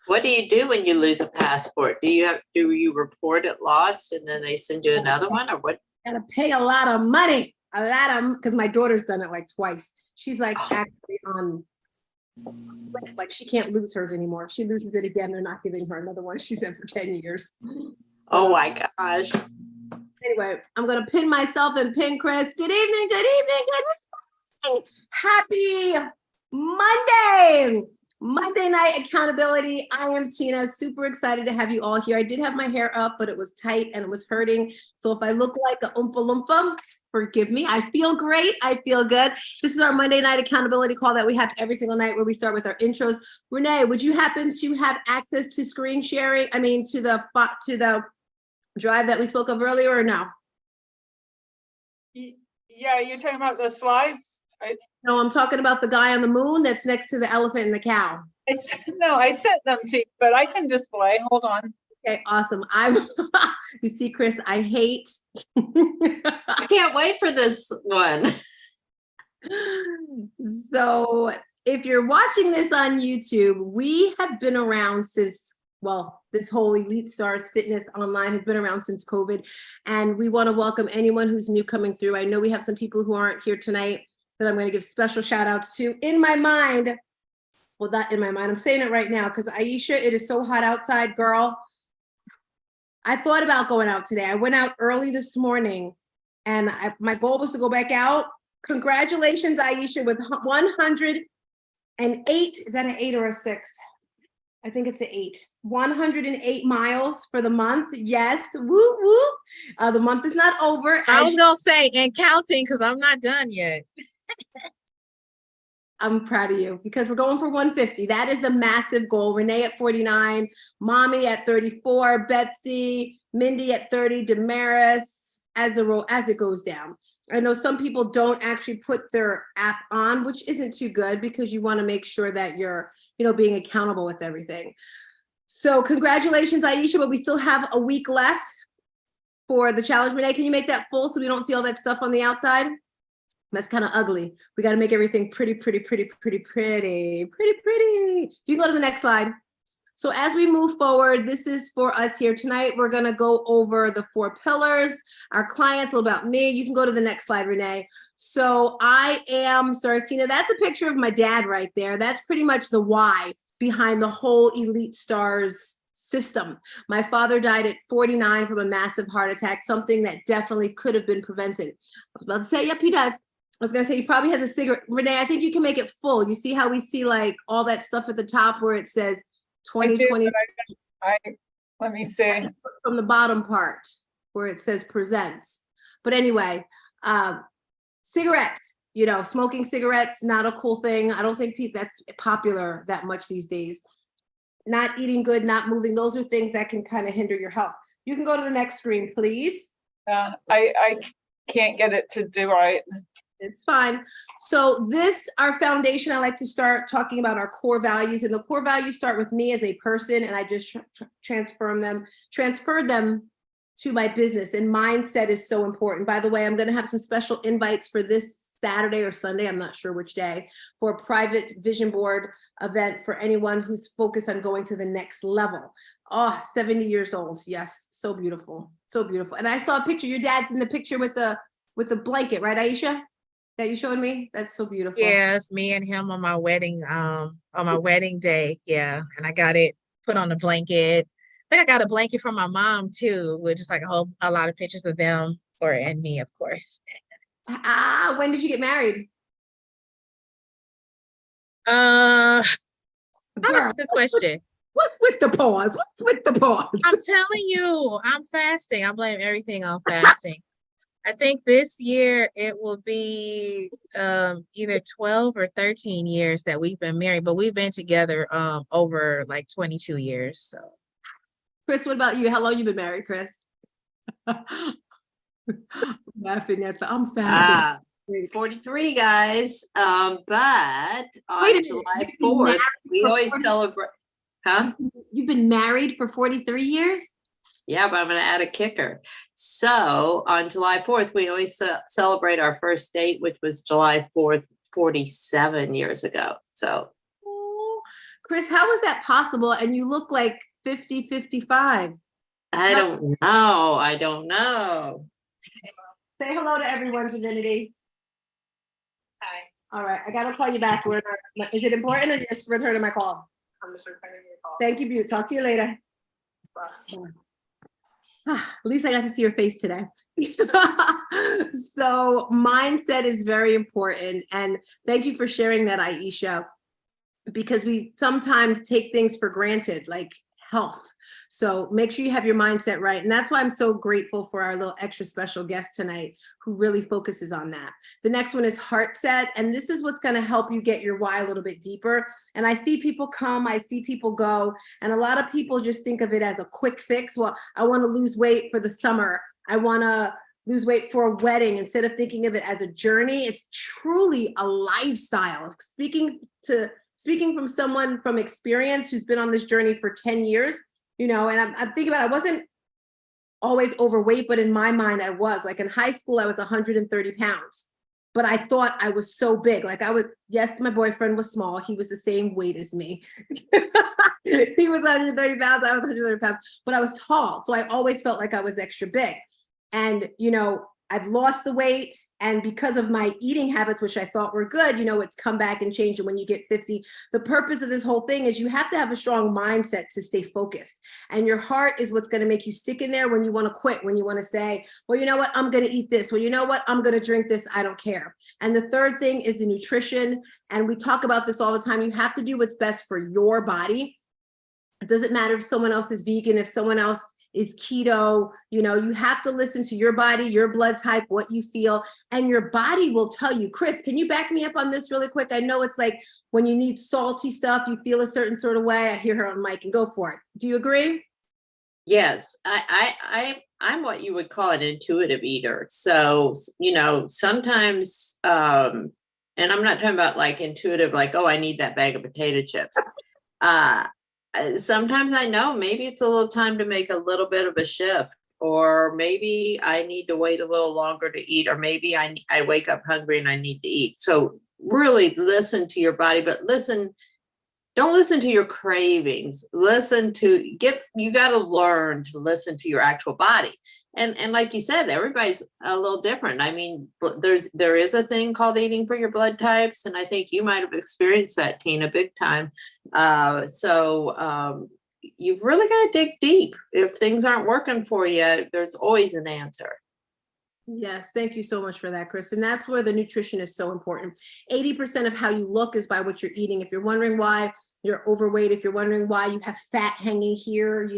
What do you do when you lose a passport? Do you report it lost and then they send you another one, or what? Gotta pay a lot of money, because my daughter's done it like twice. She's like actually on, like she can't lose hers anymore. If she loses it again, they're not giving her another one. She's in for 10 years. Oh my gosh. Anyway, I'm gonna pin myself and pin Chris. Good evening, good evening, good evening. Happy Monday. Monday night accountability. I am Tina, super excited to have you all here. I did have my hair up, but it was tight and it was hurting. So if I look like a oompa loompa, forgive me. I feel great. I feel good. This is our Monday night accountability call that we have every single night where we start with our intros. Renee, would you happen to have access to screen sharing? I mean, to the drive that we spoke of earlier, or no? Yeah, you're talking about the slides? No, I'm talking about the guy on the moon that's next to the elephant and the cow. I sent them to you, but I can display. Hold on. Okay, awesome. You see, Chris, I hate. I can't wait for this one. So if you're watching this on YouTube, we have been around since, well, this whole Elite Stars Fitness Online has been around since COVID. And we want to welcome anyone who's new coming through. I know we have some people who aren't here tonight that I'm going to give special shout outs to. In my mind, well, not in my mind, I'm saying it right now, because Aisha, it is so hot outside, girl. I thought about going out today. I went out early this morning and my goal was to go back out. Congratulations, Aisha, with 108. Is that an 8 or a 6? I think it's an 8. 108 miles for the month. Yes. Woo, woo. The month is not over. I was going to say, and counting, because I'm not done yet. I'm proud of you because we're going for 150. That is the massive goal. Renee at 49, Mommy at 34, Betsy, Mindy at 30, Damaris as it goes down. I know some people don't actually put their app on, which isn't too good because you want to make sure that you're, being accountable with everything. So congratulations, Aisha, but we still have a week left for the challenge. Renee, can you make that full so we don't see all that stuff on the outside? That's kind of ugly. We got to make everything pretty. You can go to the next slide. So as we move forward, this is for us here tonight. We're going to go over the 4 pillars, our clients, a little about me. You can go to the next slide, Renee. So I am Stars Tina. That's a picture of my dad right there. That's pretty much the why behind the whole Elite Stars system. My father died at 49 from a massive heart attack, something that definitely could have been prevented. I was about to say, yep, he does. I was going to say he probably has a cigarette. Renee, I think you can make it full. You see how we see like all that stuff at the top where it says 2020. Let me see. From the bottom part where it says presents. But anyway, cigarettes, smoking cigarettes, not a cool thing. I don't think that's popular that much these days. Not eating good, not moving. Those are things that can kind of hinder your health. You can go to the next screen, please. I can't get it to do right. It's fine. So our foundation, I like to start talking about our core values, and the core values start with me as a person, and I just transferred them to my business, and mindset is so important. By the way, I'm going to have some special invites for this Saturday or Sunday, I'm not sure which day, for a private vision board event for anyone who's focused on going to the next level. Oh, 70 years old. Yes. So beautiful. So beautiful. And I saw a picture. Your dad's in the picture with the blanket, right, Aisha? That you showed me? That's so beautiful. Yes, me and him on my wedding day. Yeah. And I got it put on a blanket. I think I got a blanket from my mom too, with just like a lot of pictures of them and me, of course. When did you get married? That's a good question. What's with the pause? I'm telling you, I'm fasting. I blame everything on fasting. I think this year it will be either 12 or 13 years that we've been married, but we've been together over like 22 years. So, Chris, what about you? How long you been married, Chris? Laughing at I'm fasting. 43, guys. But on July 4th, we always celebrate. Huh? You've been married for 43 years? Yeah, but I'm going to add a kicker. So on July 4th, we always celebrate our first date, which was July 4th, 47 years ago. So Chris, how is that possible? And you look like 50, 55. I don't know. I don't know. Say hello to everyone, Divinity. Hi. All right, I gotta call you back. Is it important or just returning my call? I'm just returning your call. Thank you, Butte. Talk to you later. Bye. At least I got to see your face today. So mindset is very important. And thank you for sharing that, Aisha, because we sometimes take things for granted, like health. So make sure you have your mindset right. And that's why I'm so grateful for our little extra special guest tonight, who really focuses on that. The next one is heart set. And this is what's going to help you get your why a little bit deeper. And I see people come, I see people go. And a lot of people just think of it as a quick fix. Well, I want to lose weight for the summer. I want to lose weight for a wedding. Instead of thinking of it as a journey, it's truly a lifestyle. Speaking from someone from experience who's been on this journey for 10 years, and I'm thinking about, I wasn't always overweight, but in my mind I was. Like in high school, I was 130 pounds, but I thought I was so big. Like yes, my boyfriend was small. He was the same weight as me. He was 130 pounds, I was 130 pounds, but I was tall. So I always felt like I was extra big. And, I've lost the weight, and because of my eating habits, which I thought were good, it's come back and changed. And when you get 50, the purpose of this whole thing is you have to have a strong mindset to stay focused. And your heart is what's going to make you stick in there when you want to quit, when you want to say, well, you know what, I'm going to eat this. Well, you know what, I'm going to drink this. I don't care. And the third thing is the nutrition. And we talk about this all the time. You have to do what's best for your body. It doesn't matter if someone else is vegan, if someone else is keto, you have to listen to your body, your blood type, what you feel, and your body will tell you. Chris, can you back me up on this really quick? I know it's like when you need salty stuff, you feel a certain sort of way. I hear her on mic, and go for it. Do you agree? Yes, I'm what you would call an intuitive eater. So, sometimes, and I'm not talking about like intuitive, like, oh, I need that bag of potato chips. Sometimes I know maybe it's a little time to make a little bit of a shift, or maybe I need to wait a little longer to eat, or maybe I wake up hungry and I need to eat. So really listen to your body, but don't listen to your cravings. You got to learn to listen to your actual body. And like you said, everybody's a little different. I mean, there is a thing called eating for your blood types. And I think you might have experienced that, Tina, big time. So you've really got to dig deep. If things aren't working for you, there's always an answer. Yes, thank you so much for that, Chris. And that's where the nutrition is so important. 80% of how you look is by what you're eating. If you're wondering why you're overweight, if you're wondering why you have fat hanging here,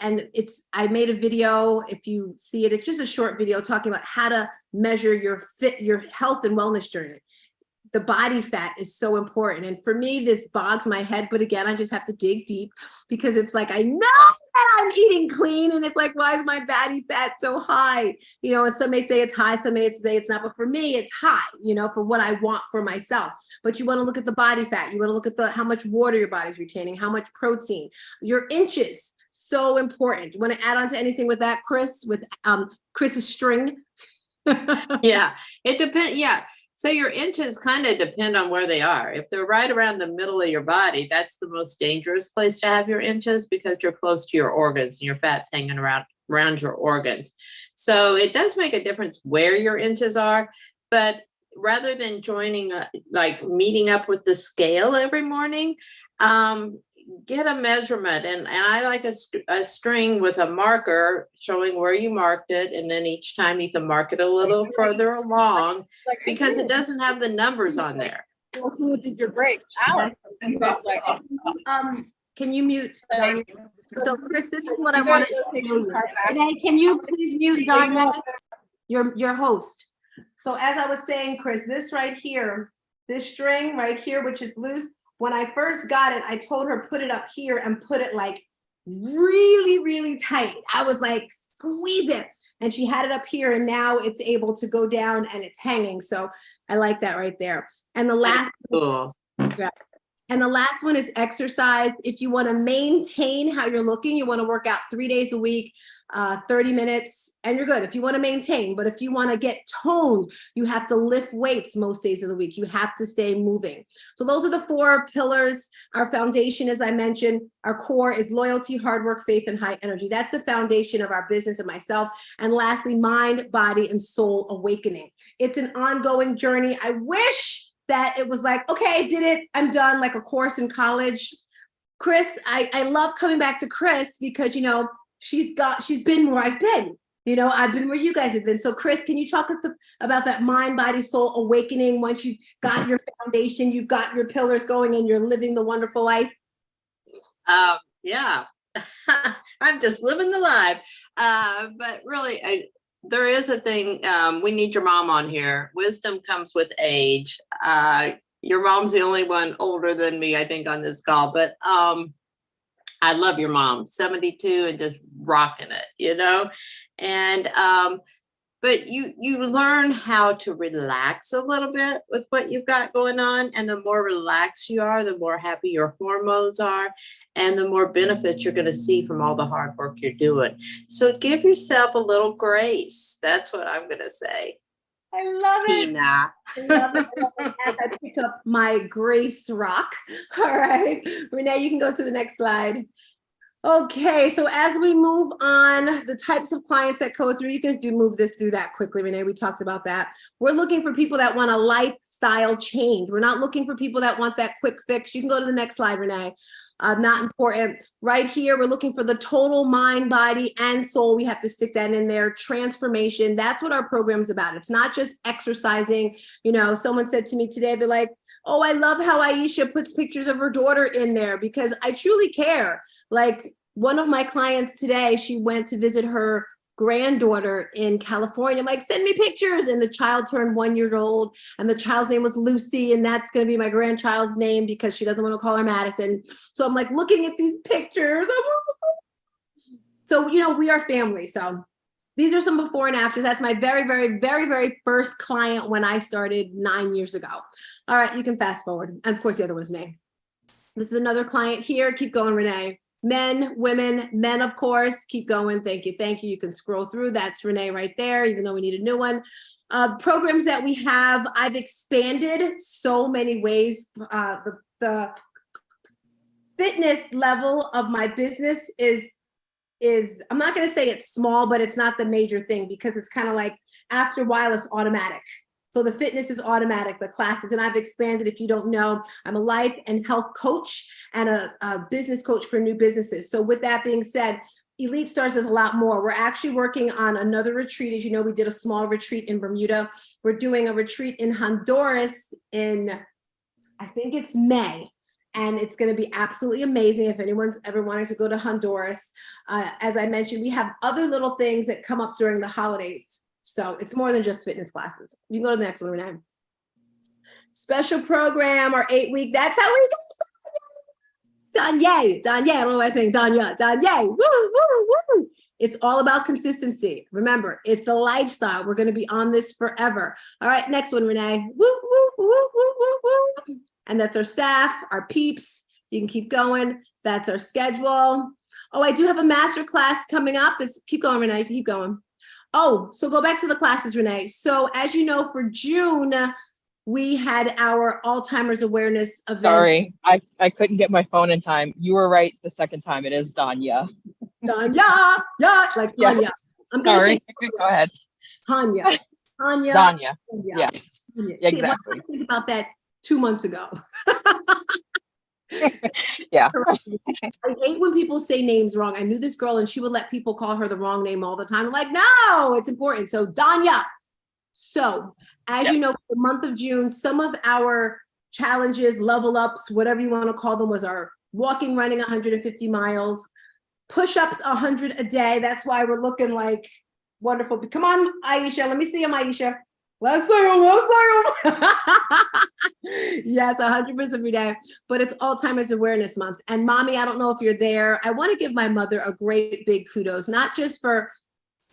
and I made a video, if you see it, it's just a short video talking about how to measure your health and wellness journey. The body fat is so important. And for me, this bogs my head, but again, I just have to dig deep, because it's like, I know that I'm eating clean, and it's like, why is my body fat so high? And some may say it's high, some may say it's not, but for me, it's high, for what I want for myself. But you want to look at the body fat. You want to look at how much water your body's retaining, how much protein, your inches, so important. You want to add on to anything with that, Chris, with Chris's string? Yeah, it depends. Yeah. So your inches kind of depend on where they are. If they're right around the middle of your body, that's the most dangerous place to have your inches, because you're close to your organs and your fat's hanging around your organs. So it does make a difference where your inches are. But rather than meeting up with the scale every morning, get a measurement. And I like a string with a marker showing where you marked it. And then each time you can mark it a little further along, because it doesn't have the numbers on there. Well, who did your break? Alex. Can you mute? So Chris, this is what I want to show you. Renee, can you please mute Donna, your host? So as I was saying, Chris, this right here, this string right here, which is loose, when I first got it, I told her, put it up here and put it like really, really tight. I was like, squeeze it. And she had it up here, and now it's able to go down and it's hanging. So I like that right there. And the last, cool. And the last one is exercise. If you want to maintain how you're looking, you want to work out 3 days a week, 30 minutes, and you're good. If you want to maintain, but if you want to get toned, you have to lift weights most days of the week. You have to stay moving. So those are the 4 pillars. Our foundation, as I mentioned, our core is loyalty, hard work, faith, and high energy. That's the foundation of our business and myself. And lastly, mind, body, and soul awakening. It's an ongoing journey. I wish that it was like, okay, I did it, I'm done, like a course in college. Chris, I love coming back to Chris because, you know, she's been where I've been. You know, I've been where you guys have been. So Chris, can you talk us about that mind, body, soul awakening once you've got your foundation, you've got your pillars going and you're living the wonderful life? Yeah, I'm just living the life. But really, there is a thing, we need your mom on here. Wisdom comes with age. Your mom's the only one older than me, I think, on this call, but I love your mom, 72 and just rocking it, you know? And, but you learn how to relax a little bit with what you've got going on. And the more relaxed you are, the more happy your hormones are, and the more benefits you're going to see from all the hard work you're doing. So give yourself a little grace. That's what I'm going to say. I love it. Tina. I love it. As I pick up my Grace Rock. All right. Renee, you can go to the next slide. Okay, so as we move on, the types of clients that go through, you can move this through that quickly, Renee. We talked about that. We're looking for people that want a lifestyle change. We're not looking for people that want that quick fix. You can go to the next slide, Renee. Not important. Right here, we're looking for the total mind, body, and soul. We have to stick that in there. Transformation. That's what our program is about. It's not just exercising. You know, someone said to me today, they're like, oh, I love how Aisha puts pictures of her daughter in there because I truly care. Like one of my clients today, she went to visit her granddaughter in California. I'm like, send me pictures. And the child turned 1 year old and the child's name was Lucy. And that's going to be my grandchild's name because she doesn't want to call her Madison. So I'm like looking at these pictures. So, you know, we are family. So these are some before and afters. That's my very, very, very, very first client when I started 9 years ago. All right, you can fast forward. And of course, the other one's me. This is another client here. Keep going, Renee. Men, women, men, of course. Keep going. Thank you. Thank you. You can scroll through. That's Renee right there, even though we need a new one. Programs that we have, I've expanded so many ways. The fitness level of my business is I'm not going to say it's small, but it's not the major thing because it's kind of like after a while, it's automatic. So the fitness is automatic, the classes, and I've expanded. If you don't know, I'm a life and health coach and a business coach for new businesses. So with that being said, Elite Stars is a lot more. We're actually working on another retreat. As you know, we did a small retreat in Bermuda. We're doing a retreat in Honduras in, I think it's May. And it's going to be absolutely amazing if anyone's ever wanted to go to Honduras. As I mentioned, we have other little things that come up during the holidays. So it's more than just fitness classes. You can go to the next one, Renee. Special program or 8-week. That's how we go. Danye. I don't know why I'm saying Danye. Woo, woo, woo. It's all about consistency. Remember, it's a lifestyle. We're going to be on this forever. All right, next one, Renee. Woo, woo, woo, woo, woo, woo. And that's our staff, our peeps. You can keep going. That's our schedule. Oh, I do have a master class coming up. Keep going, Renee. Keep going. Oh, so go back to the classes, Renee. So as you know, for June, we had our Alzheimer's awareness event. Sorry, I couldn't get my phone in time. You were right the second time. It is Danya. Danya, yeah, like Tanya. Yes. I'm Sorry. Go ahead. Tanya. Danya. Yeah. Tanya. Exactly. See, I think about that 2 months ago. Yeah. I hate when people say names wrong. I knew this girl and she would let people call her the wrong name all the time. I'm like, no, it's important. So Danya. So as you know, for the month of June, some of our challenges, level ups, whatever you want to call them, was our walking, running 150 miles, push-ups 100 a day. That's why we're looking like wonderful. Come on, Aisha. Let me see them, Aisha. Let's see them. Yes, 100% every day. But it's Alzheimer's Awareness Month. And Mommy, I don't know if you're there. I want to give my mother a great big kudos, not just for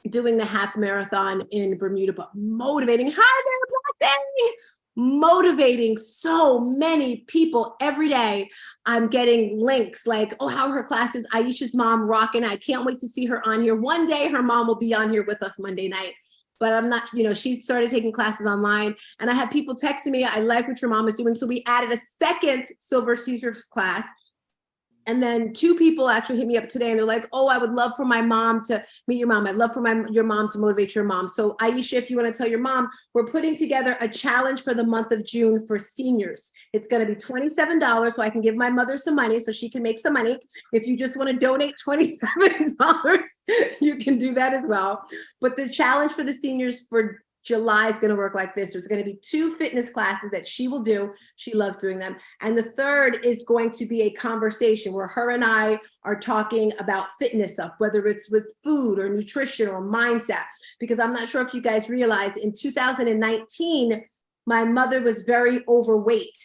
doing the half marathon in Bermuda, but motivating. Hi there, Black Day. motivating so many people every day. I'm getting links like, oh, how are her classes? Aisha's mom rocking. I can't wait to see her on here. One day her mom will be on here with us Monday night. But I'm not, she started taking classes online, and I have people texting me, I like what your mom is doing. So we added a second Silver Seekers class. And then 2 people actually hit me up today and they're like, oh, I would love for my mom to meet your mom. I'd love for your mom to motivate your mom. So Aisha, if you want to tell your mom, we're putting together a challenge for the month of June for seniors. It's going to be $27 so I can give my mother some money so she can make some money. If you just want to donate $27, you can do that as well. But the challenge for the seniors for July is going to work like this. There's going to be 2 fitness classes that she will do. She loves doing them. And the third is going to be a conversation where her and I are talking about fitness stuff, whether it's with food or nutrition or mindset. Because I'm not sure if you guys realize, in 2019, my mother was very overweight.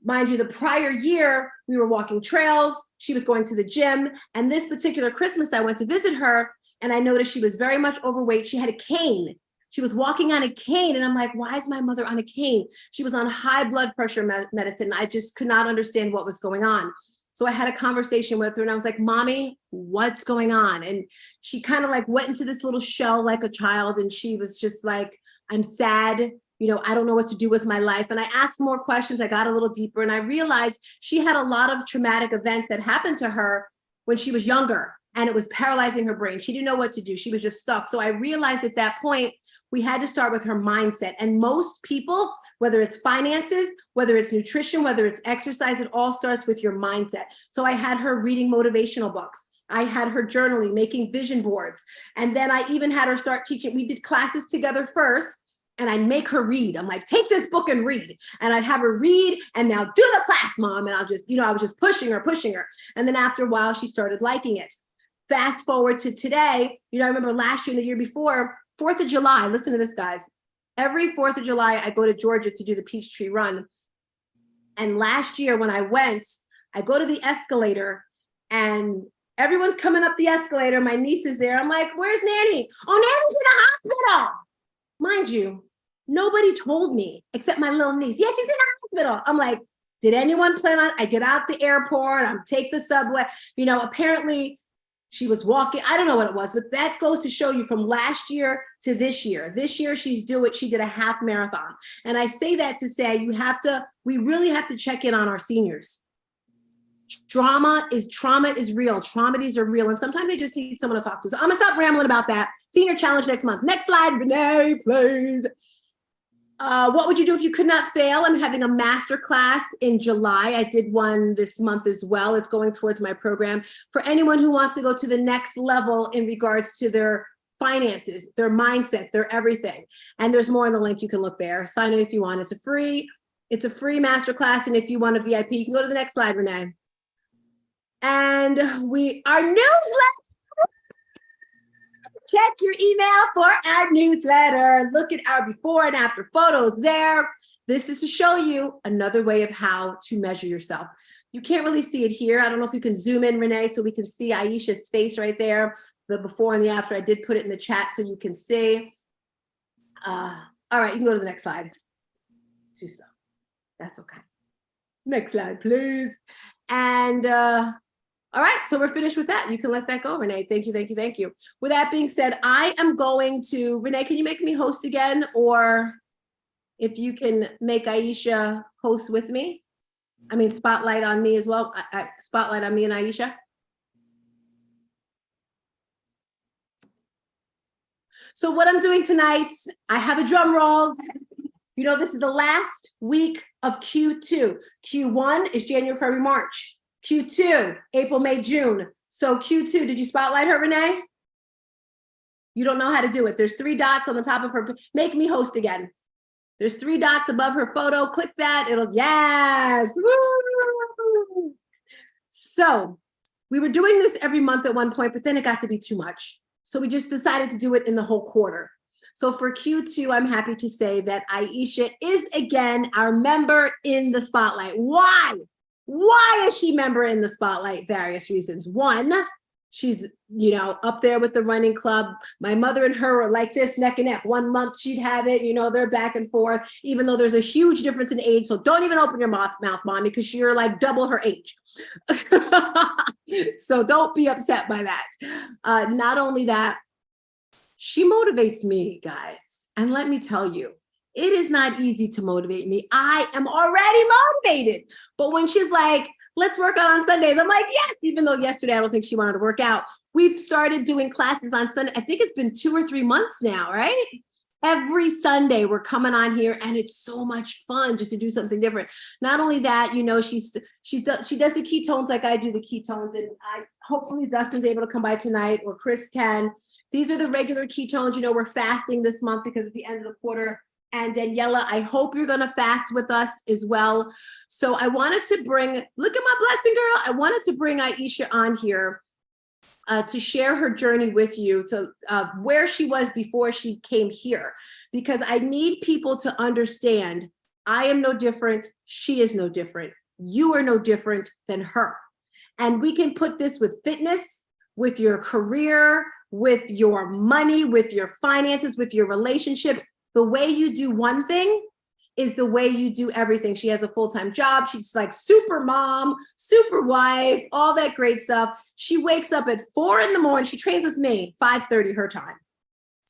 Mind you, the prior year, we were walking trails. She was going to the gym. And this particular Christmas, I went to visit her and I noticed she was very much overweight. She had a cane. She was walking on a cane, and I'm like, why is my mother on a cane? She was on high blood pressure medicine. I just could not understand what was going on. So I had a conversation with her and I was like, Mommy, what's going on? And she kind of like went into this little shell like a child. And she was just like, I'm sad. I don't know what to do with my life. And I asked more questions. I got a little deeper and I realized she had a lot of traumatic events that happened to her when she was younger, and it was paralyzing her brain. She didn't know what to do. She was just stuck. So I realized at that point, we had to start with her mindset. And most people, whether it's finances, whether it's nutrition, whether it's exercise, it all starts with your mindset. So I had her reading motivational books. I had her journaling, making vision boards. And then I even had her start teaching. We did classes together first, and I'd make her read. I'm like, take this book and read. And I'd have her read, and now do the class, Mom. And I'll just, I was just pushing her. And then after a while, she started liking it. Fast forward to today, I remember last year and the year before, 4th of July, listen to this, guys. Every 4th of July, I go to Georgia to do the Peachtree Run. And last year when I went, I go to the escalator and everyone's coming up the escalator. My niece is there. I'm like, where's Nanny? Oh, Nanny's in the hospital. Mind you, nobody told me except my little niece. Yeah, she's in the hospital. I'm like, did anyone plan on, I get out the airport, I'm take the subway. Apparently, she was walking. I don't know what it was, but that goes to show you from last year to this year. This year, she did a half marathon. And I say that to say we really have to check in on our seniors. Trauma is real. Traumatides are real. And sometimes they just need someone to talk to. So I'm gonna stop rambling about that. Senior challenge next month. Next slide, Renee, please. What would you do if you could not fail? I'm having a master class in July. I did one this month as well. It's going towards my program for anyone who wants to go to the next level in regards to their finances, their mindset, their everything. And there's more on the link. You can look there. Sign in if you want. It's a free master class. And if you want a VIP, you can go to the next slide, Renee. And our newsletter. Check your email for our newsletter. Look at our before and after photos there. This is to show you another way of how to measure yourself. You can't really see it here. I don't know if you can zoom in, Renee, so we can see Aisha's face right there, the before and the after. I did put it in the chat so you can see. All right, you can go to the next slide. Too slow. That's okay. Next slide, please. And all right, so we're finished with that. You can let that go, Renee. Thank you. With that being said, I am going to, Renee, can you make me host again? Or if you can make Aisha host with me? I mean, spotlight on me as well. Spotlight on me and Aisha. So what I'm doing tonight, I have a drum roll. This is the last week of Q2. Q1 is January, February, March. Q2, April, May, June. So Q2, did you spotlight her, Renee? You don't know how to do it. There's 3 dots on the top of her. Make me host again. There's 3 dots above her photo. Click that. Yes. Woo! So we were doing this every month at one point, but then it got to be too much. So we just decided to do it in the whole quarter. So for Q2, I'm happy to say that Aisha is again our member in the spotlight. Why? Why is she member in the spotlight? Various reasons. 1, She's, up there with the running club. My mother and her are like this, neck and neck. 1 month she'd have it, they're back and forth, even though there's a huge difference in age. So don't even open your mouth, mommy, because you're like double her age. So don't be upset by that. Not only that, she motivates me, guys. And let me tell you, it is not easy to motivate me. I am already motivated. But when she's like, let's work out on Sundays, I'm like, yes, even though yesterday I don't think she wanted to work out. We've started doing classes on Sunday. I think it's been 2 or 3 months now, right? Every Sunday we're coming on here, and it's so much fun just to do something different. Not only that, she does the ketones like I do the ketones, and hopefully Dustin's able to come by tonight, or Chris can. These are the regular ketones. We're fasting this month because it's the end of the quarter. And Daniela, I hope you're going to fast with us as well. So I wanted to bring, look at my blessing, girl. I wanted to bring Aisha on here to share her journey with you, to where she was before she came here, because I need people to understand I am no different. She is no different. You are no different than her. And we can put this with fitness, with your career, with your money, with your finances, with your relationships. The way you do one thing is the way you do everything. She has a full-time job. She's like super mom, super wife, all that great stuff. She wakes up at 4 a.m. She trains with me, 5:30 her time,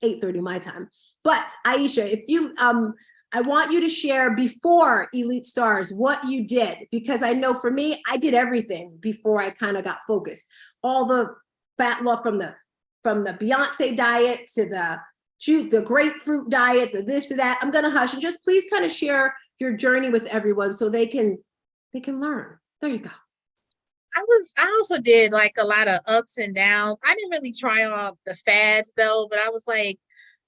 8:30 my time. But Aisha, if you, I want you to share before Elite Stars what you did, because I know for me, I did everything before I kind of got focused. All the fat loss from the Beyonce diet to the grapefruit diet, the this to that. I'm gonna hush and just please kind of share your journey with everyone so they can learn. There you go. I also did like a lot of ups and downs. I didn't really try all the fads though, but I was like,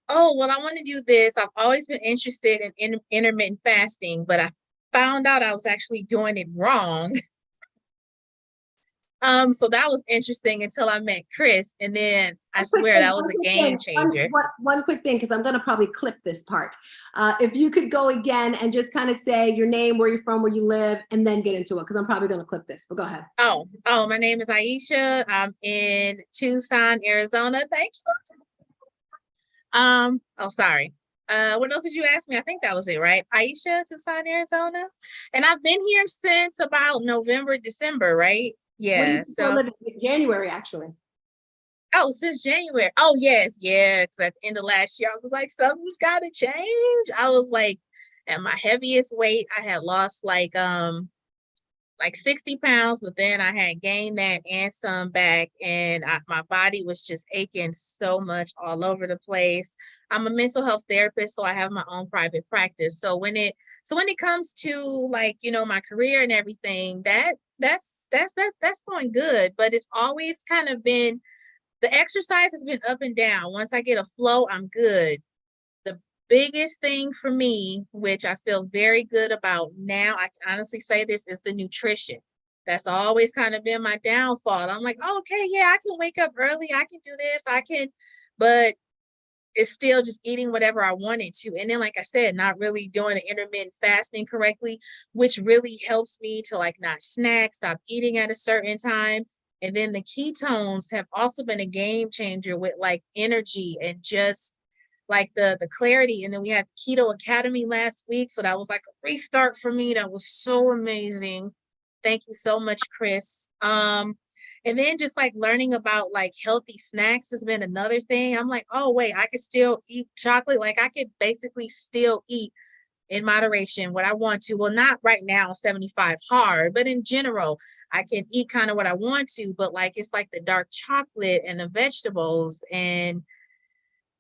oh, well, I want to do this. I've always been interested in intermittent fasting, but I found out I was actually doing it wrong. So that was interesting until I met Chris, and then I swear that was a game changer. One quick thing, because I'm going to probably clip this part. If you could go again and just kind of say your name, where you're from, where you live, and then get into it, because I'm probably going to clip this, but go ahead. Oh, my name is Aisha. I'm in Tucson, Arizona. Thank you. Sorry. What else did you ask me? I think that was it, right? Aisha, Tucson, Arizona. And I've been here since about November, December, right? Yeah. So January, actually. Oh, since January. Oh, yes. Yeah. Because at the end of last year, I was like, something's got to change. I was like, at my heaviest weight, I had lost like 60 pounds, but then I had gained that and some back, and my body was just aching so much all over the place. I'm a mental health therapist, so I have my own private practice. So when it comes to like, my career and everything, that's going good, but it's always kind of been, the exercise has been up and down. Once I get a flow, I'm good. The biggest thing for me, which I feel very good about now, I can honestly say this, is the nutrition. That's always kind of been my downfall. I'm like, oh, okay, yeah, I can wake up early. I can do this. But it's still just eating whatever I wanted to. And then, like I said, not really doing the intermittent fasting correctly, which really helps me to like not snack, stop eating at a certain time. And then the ketones have also been a game changer with like energy and just like the clarity. And then we had the Keto Academy last week. So that was like a restart for me. That was so amazing. Thank you so much, Chris. And then just like learning about like healthy snacks has been another thing. I'm like, oh, wait, I could still eat chocolate. Like I could basically still eat in moderation what I want to. Well, not right now, 75 hard, but in general, I can eat kind of what I want to, but like, it's like the dark chocolate and the vegetables and,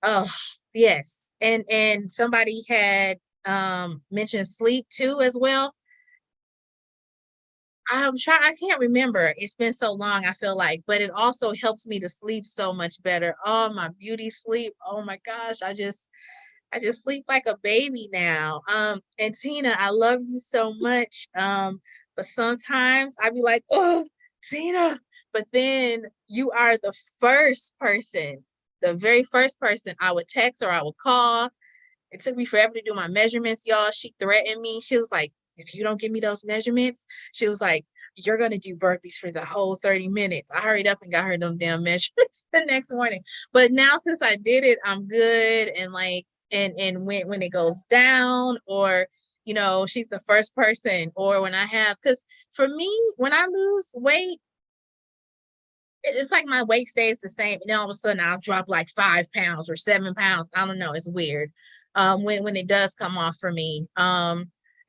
oh, yes. And somebody had mentioned sleep too as well. I can't remember. It's been so long, I feel like, but it also helps me to sleep so much better. Oh, my beauty sleep. Oh my gosh. I just sleep like a baby now. And Tina, I love you so much. But sometimes I be like, oh, Tina, but then you are the very first person I would text or I would call. It took me forever to do my measurements, y'all. She threatened me. She was like, if you don't give me those measurements, she was like, you're going to do burpees for the whole 30 minutes. I hurried up and got her them damn measurements the next morning. But now since I did it, I'm good. And like, and when it goes down, or, you know, she's the first person, or when I have, because for me, when I lose weight, it's like my weight stays the same. And then all of a sudden I'll drop like 5 pounds or 7 pounds. I don't know. It's weird. When it does come off for me.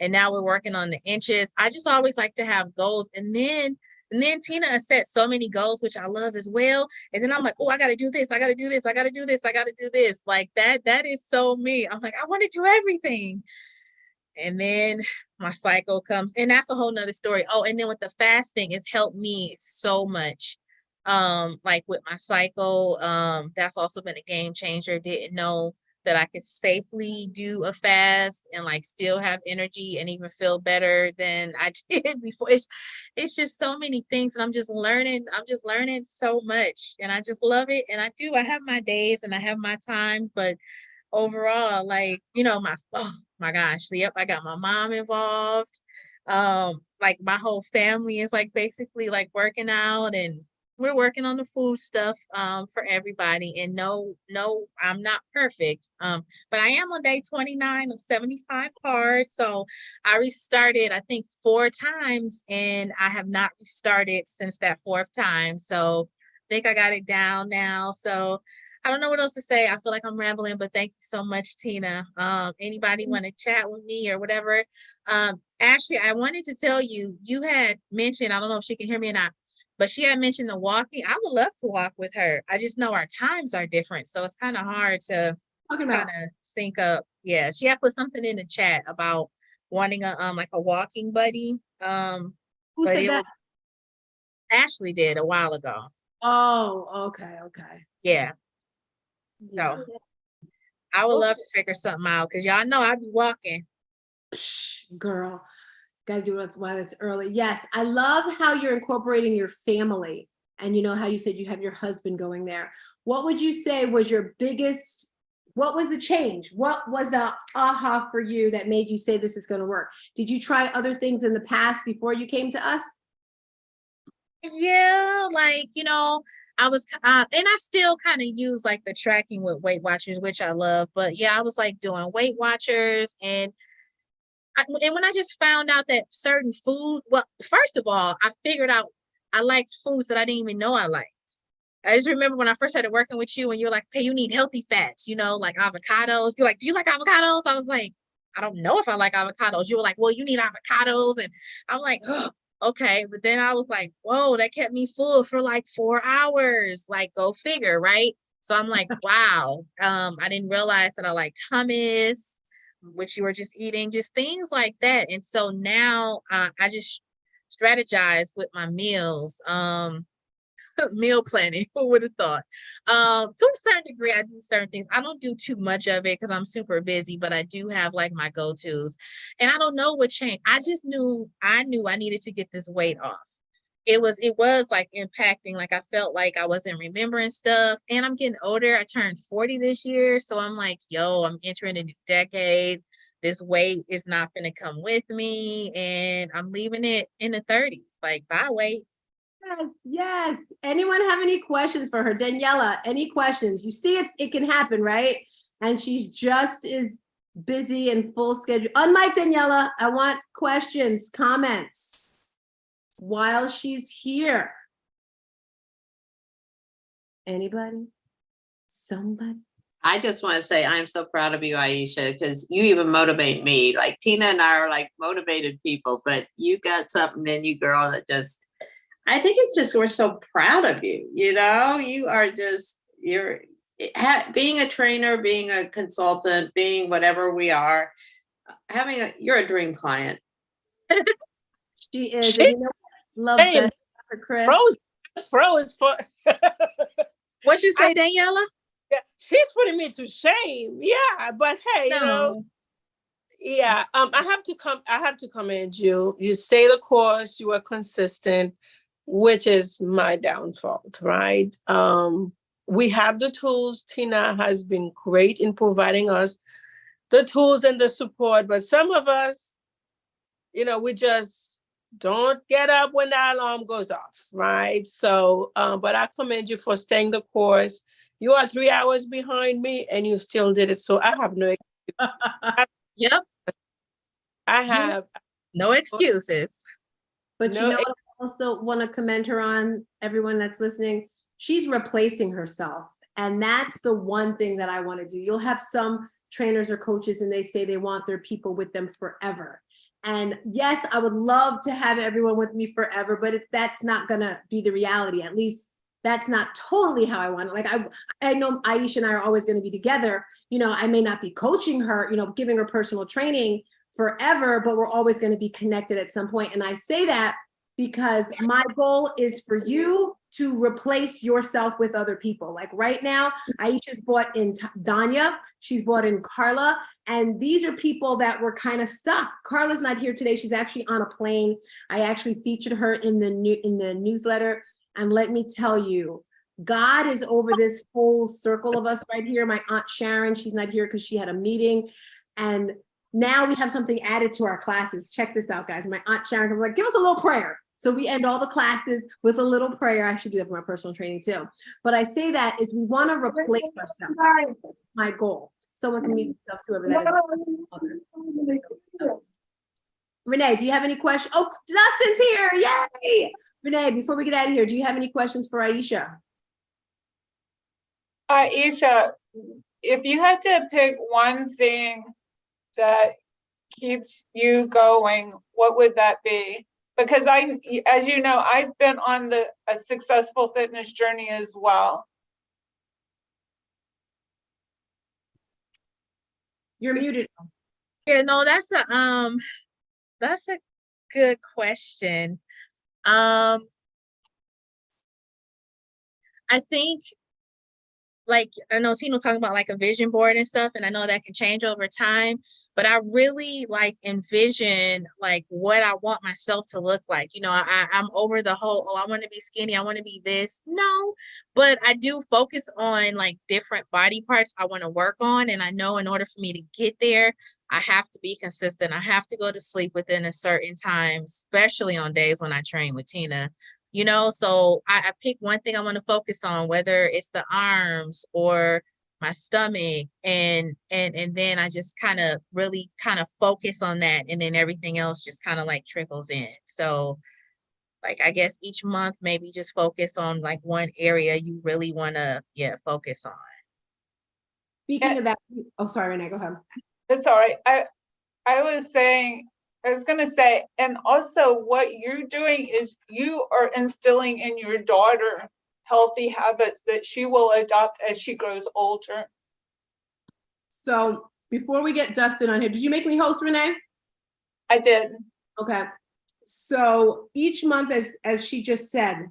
And now we're working on the inches. I just always like to have goals. And then Tina has set so many goals, which I love as well. And then I'm like, oh, I got to do this. I got to do this. I got to do this. I got to do this. Like that is so me. I'm like, I want to do everything. And then my cycle comes, and that's a whole nother story. Oh, and then with the fasting, it's helped me so much. Like with my cycle, that's also been a game changer. Didn't know that I could safely do a fast and like still have energy and even feel better than I did before. It's just so many things, and I'm just learning so much, and I just love it. And I have my days and I have my times, but overall, like, you know, oh my gosh, yep, I got my mom involved. Like my whole family is like basically like working out, and we're working on the food stuff for everybody. And no, I'm not perfect. But I am on day 29 of 75 hard. So I restarted, I think 4 times, and I have not restarted since that 4th time. So I think I got it down now. So I don't know what else to say. I feel like I'm rambling, but thank you so much, Tina. Anybody want to chat with me or whatever? Ashley, I wanted to tell you, you had mentioned, I don't know if she can hear me or not, but she had mentioned the walking. I would love to walk with her. I just know our times are different. So it's kind of hard to kind of sync up. Yeah, she had put something in the chat about wanting a like a walking buddy. Who said that? Ashley did a while ago. Oh, okay. Yeah. So I would love to figure something out, because y'all know I'd be walking. Girl, gotta do it while it's early. Yes, I love how you're incorporating your family, and you know how you said you have your husband going there. What would you say was your biggest, what was the change? What was the aha for you that made you say this is going to work? Did you try other things in the past before you came to us? Yeah, like, you know, I was, and I still kind of use like the tracking with Weight Watchers, which I love. But yeah, I was like doing Weight Watchers, and when I just found out that certain food, well, first of all, I figured out I liked foods that I didn't even know I liked. I just remember when I first started working with you, and you're like, hey, you need healthy fats, you know, like avocados. You're like, do you like avocados? I was like, I don't know if I like avocados. You were like, well, you need avocados. And I'm like, oh, okay. But then I was like, whoa, that kept me full for like 4 hours. Like, go figure, right? So I'm like, wow. I didn't realize that I liked hummus, which you were just eating, just things like that. And so now I just strategize with my meals. Meal planning, who would have thought? To a certain degree, I do certain things. I don't do too much of it because I'm super busy, but I do have like my go-tos. And I don't know what changed. I just knew I needed to get this weight off. It was like impacting, like I felt like I wasn't remembering stuff. And I'm getting older. I turned 40 this year. So I'm like, yo, I'm entering a new decade. This weight is not going to come with me. And I'm leaving it in the 30s. Like, bye, weight. Yes. Anyone have any questions for her? Daniela, any questions? You see, it can happen, right? And she's just as busy and full schedule. Unmike Daniela, I want questions, comments while she's here. Anybody? Somebody? I just want to say I'm so proud of you, Aisha, because you even motivate me. Like Tina and I are like motivated people, but you got something in you, girl, that just, I think it's just, we're so proud of you. You know, you are just, being a trainer, being a consultant, being whatever we are, you're a dream client. She is. She, and you know, love Beth for Chris. Froze for. What you say, Daniela? Yeah, she's putting me to shame. Yeah, but hey, you know, yeah. I have to commend you. You stay the course. You are consistent, which is my downfall, right? We have the tools. Tina has been great in providing us the tools and the support, but some of us, you know, we just Don't get up when the alarm goes off, right? So, but I commend you for staying the course. You are 3 hours behind me and you still did it. So I have no, Yep, I have no excuses. But no, you know what I also want to commend her on, everyone that's listening? She's replacing herself. And that's the one thing that I want to do. You'll have some trainers or coaches and they say they want their people with them forever. And yes, I would love to have everyone with me forever, but that's not going to be the reality. At least that's not totally how I want it. Like I know Aisha and I are always going to be together. You know, I may not be coaching her, you know, giving her personal training forever, but we're always going to be connected at some point. And I say that because my goal is for you to replace yourself with other people. Like right now, Aisha's bought in Danya, she's bought in Carla, and these are people that were kind of stuck. Carla's not here today. She's actually on a plane. I actually featured her in the newsletter. And let me tell you, God is over this whole circle of us right here. My Aunt Sharon, she's not here because she had a meeting. And now we have something added to our classes. Check this out, guys. My Aunt Sharon was like, give us a little prayer. So we end all the classes with a little prayer. I should do that for my personal training too. But I say that is we want to replace ourselves. That's my goal. Someone can meet themselves, whoever that is. Renee, do you have any questions? Oh, Dustin's here. Yay! Renee, before we get out of here, do you have any questions for Aisha? Aisha, if you had to pick one thing that keeps you going, what would that be? Because as you know, I've been on a successful fitness journey as well. You're muted. Yeah, no, that's a good question. I think, like, I know Tina was talking about like a vision board and stuff, and I know that can change over time, but I really like envision like what I want myself to look like. You know, I'm over the whole, oh, I want to be skinny, I want to be this. No, but I do focus on like different body parts I want to work on. And I know in order for me to get there, I have to be consistent. I have to go to sleep within a certain time, especially on days when I train with Tina. You know, so I pick one thing I want to focus on, whether it's the arms or my stomach, and then I just kind of really kind of focus on that, and then everything else just kind of like trickles in. So like I guess each month maybe just focus on like one area you really want to focus on. Speaking of that, oh, sorry, Renee, go ahead. It's all right. I was going to say, and also what you're doing is you are instilling in your daughter healthy habits that she will adopt as she grows older. So before we get Dustin on here, did you make me host, Renee? I did. Okay. So each month, as she just said,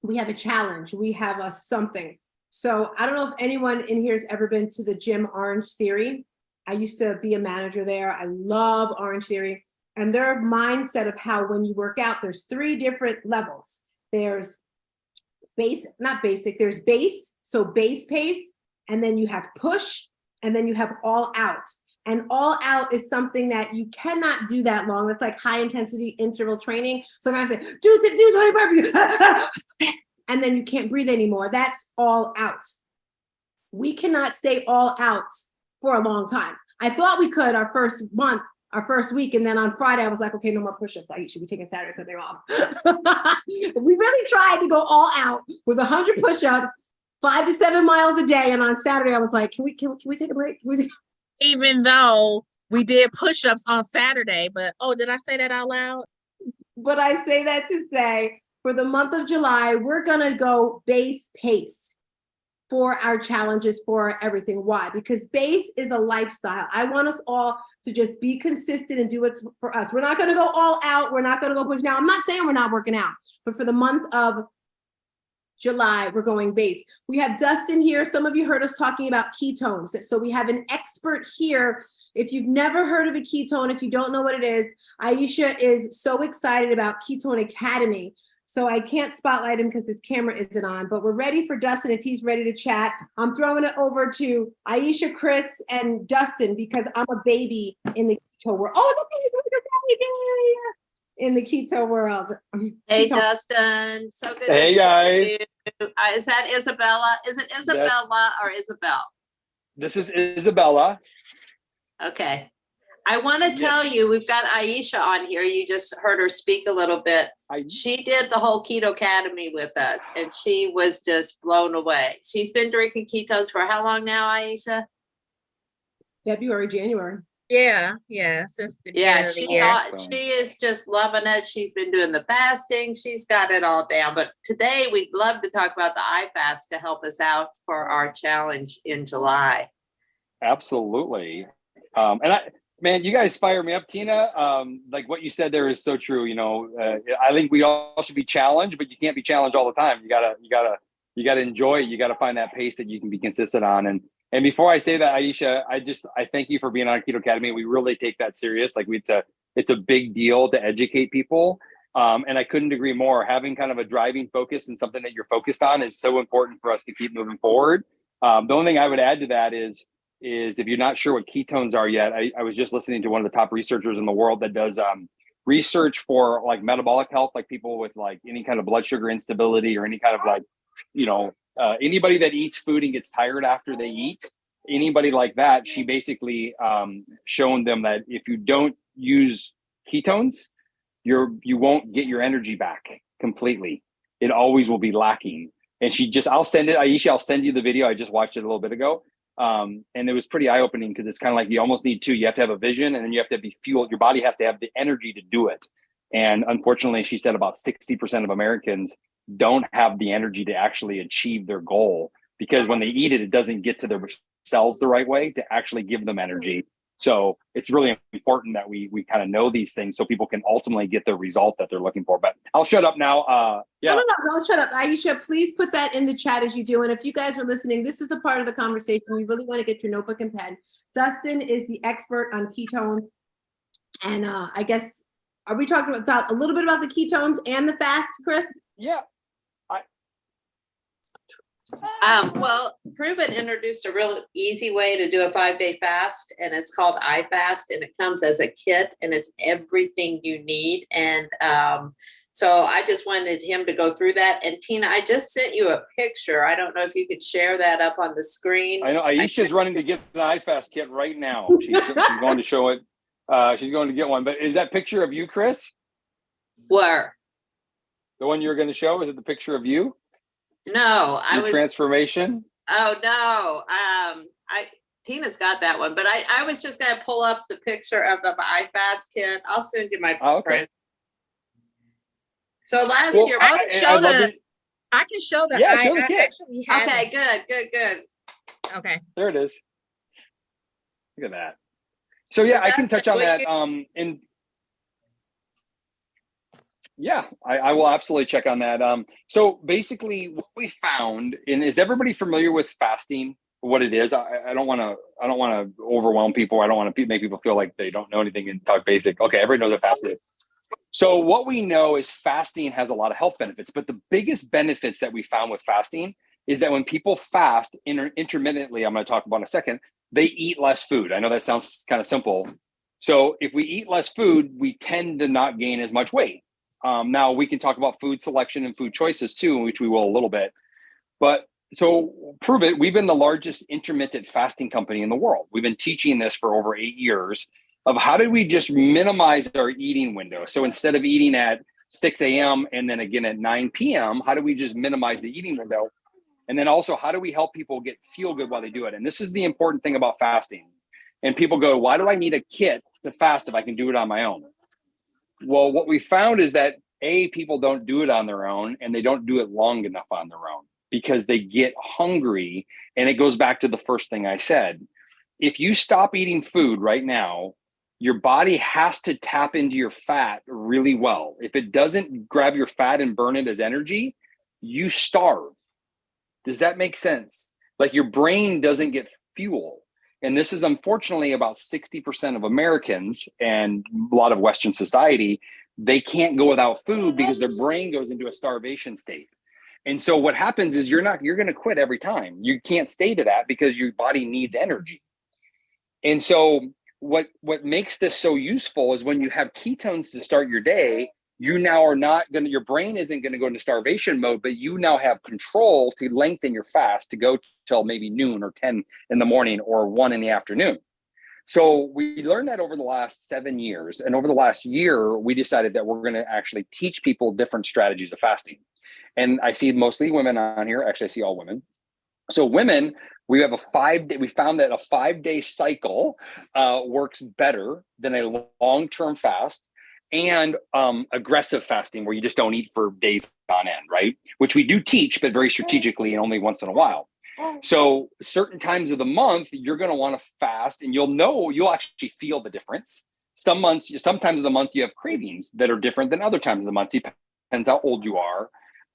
we have a challenge. We have a something. So I don't know if anyone in here has ever been to the gym Orange Theory. I used to be a manager there. I love Orange Theory. And their mindset of how when you work out, there's 3 different levels. There's there's base, so base pace, and then you have push, and then you have all out. And all out is something that you cannot do that long. It's like high intensity interval training. So I'm gonna say, do 20 burpees, and then you can't breathe anymore. That's all out. We cannot stay all out for a long time. I thought we could our first month, our first week, and then on Friday I was like, okay, no more push-ups. I should be taking Saturday, Sunday off. We really tried to go all out with 100 push-ups, 5 to 7 miles a day, and on Saturday I was like, can we take a break? Even though we did push-ups on Saturday, but oh, did I say that out loud? But I say that to say, for the month of July, we're gonna go base pace for our challenges, for everything. Why? Because base is a lifestyle. I want us all to just be consistent and do what's for us. We're not gonna go all out. We're not gonna go push. Now, I'm not saying we're not working out, but for the month of July, we're going base. We have Dustin here. Some of you heard us talking about ketones. So we have an expert here. If you've never heard of a ketone, if you don't know what it is, Aisha is so excited about Ketone Academy. So I can't spotlight him because his camera isn't on, but we're ready for Dustin if he's ready to chat. I'm throwing it over to Aisha, Chris, and Dustin because I'm a baby in the keto world. Oh, look, he's a baby. in the keto world. Hey, Keto- Dustin. So good Hey, to guys. see you. Is that Isabella? Is it Isabella or Isabel? This is Isabella. Okay. I want to tell Yes. you, we've got Aisha on here. You just heard her speak a little bit. She did the whole Keto Academy with us, and she was just blown away. She's been drinking ketones for how long now, Aisha? February, January. Yeah, since the beginning of the year. She is just loving it. She's been doing the fasting. She's got it all down. But today we'd love to talk about the iFast to help us out for our challenge in July. Absolutely. Man, you guys fire me up, Tina. Like what you said there is so true. You know, I think we all should be challenged, but you can't be challenged all the time. You gotta enjoy it. You gotta find that pace that you can be consistent on. And before I say that, Aisha, I thank you for being on Keto Academy. We really take that serious. Like it's a big deal to educate people. And I couldn't agree more. Having kind of a driving focus and something that you're focused on is so important for us to keep moving forward. The only thing I would add to that is if you're not sure what ketones are yet, I was just listening to one of the top researchers in the world that does research for like metabolic health, like people with like any kind of blood sugar instability or any kind of like, anybody that eats food and gets tired after they eat, anybody like that, she basically shown them that if you don't use ketones, you won't get your energy back completely. It always will be lacking. And I'll send it, Aisha, I'll send you the video. I just watched it a little bit ago. And it was pretty eye-opening because it's kind of like you almost need two. You have to have a vision and then you have to be fueled. Your body has to have the energy to do it. And unfortunately, she said about 60% of Americans don't have the energy to actually achieve their goal because when they eat it, it doesn't get to their cells the right way to actually give them energy. So it's really important that we kind of know these things so people can ultimately get the result that they're looking for. But I'll shut up now. No, don't shut up. Aisha, please put that in the chat as you do. And if you guys are listening, this is the part of the conversation. We really want to get your notebook and pen. Dustin is the expert on ketones. And I guess, are we talking about a little bit about the ketones and the fast, Chris? Yeah. Well, Proven introduced a real easy way to do a 5-day fast, and it's called iFast, and it comes as a kit, and it's everything you need. And so I just wanted him to go through that. And Tina, I just sent you a picture. I don't know if you could share that up on the screen. I know Aisha's running to get an iFast kit right now. She's going to show it. She's going to get one. But is that picture of you, Chris? Where? The one you're going to show? Is it the picture of you? No, transformation. Oh no, Tina's got that one, but I was just gonna pull up the picture of the iFast kit. I'll send you my friend. So last year, I can show the Yeah, show the kit. Actually have okay, it. good. Okay, there it is. Look at that. So yeah, I can touch on that. Yeah, I will absolutely check on that. So basically what we found, and is everybody familiar with fasting, what it is? I don't want to overwhelm people. I don't want to make people feel like they don't know anything and talk basic. Okay, everybody knows what fasting is. So what we know is fasting has a lot of health benefits, but the biggest benefits that we found with fasting is that when people fast intermittently, I'm going to talk about in a second, they eat less food. I know that sounds kind of simple. So if we eat less food, we tend to not gain as much weight. Now we can talk about food selection and food choices too, which we will a little bit. But so prove it, we've been the largest intermittent fasting company in the world. We've been teaching this for over 8 years of how do we just minimize our eating window. So instead of eating at 6 a.m. and then again at 9 p.m., how do we just minimize the eating window? And then also, how do we help people feel good while they do it? And this is the important thing about fasting. And people go, why do I need a kit to fast if I can do it on my own? Well, what we found is that people don't do it on their own, and they don't do it long enough on their own because they get hungry. And it goes back to the first thing I said. If you stop eating food right now, your body has to tap into your fat really well. If it doesn't grab your fat and burn it as energy, you starve. Does that make sense? Like your brain doesn't get fuel. And this is unfortunately about 60% of Americans and a lot of Western society, they can't go without food because their brain goes into a starvation state. And so what happens is you're going to quit every time. You can't stay to that because your body needs energy. And so what makes this so useful is when you have ketones to start your day, you now are not going to, your brain isn't going to go into starvation mode, but you now have control to lengthen your fast to go till maybe noon or 10 in the morning or 1 in the afternoon. So we learned that over the last 7 years. And over the last year, we decided that we're going to actually teach people different strategies of fasting. And I see mostly women on here. Actually, I see all women. So women, we have a 5-day, we found that a 5-day cycle works better than a long-term fast and aggressive fasting where you just don't eat for days on end, right? Which we do teach, but very strategically and only once in a while. So certain times of the month, you're going to want to fast and you'll actually feel the difference. Sometimes of the month you have cravings that are different than other times of the month. Depends how old you are.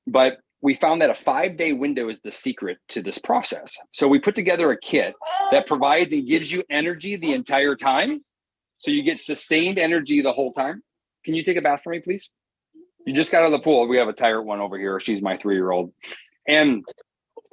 But we found that a 5-day window is the secret to this process. So we put together a kit that provides and gives you energy the entire time. So you get sustained energy the whole time. Can you take a bath for me, please? You just got out of the pool. We have a tired one over here. She's my 3-year-old. And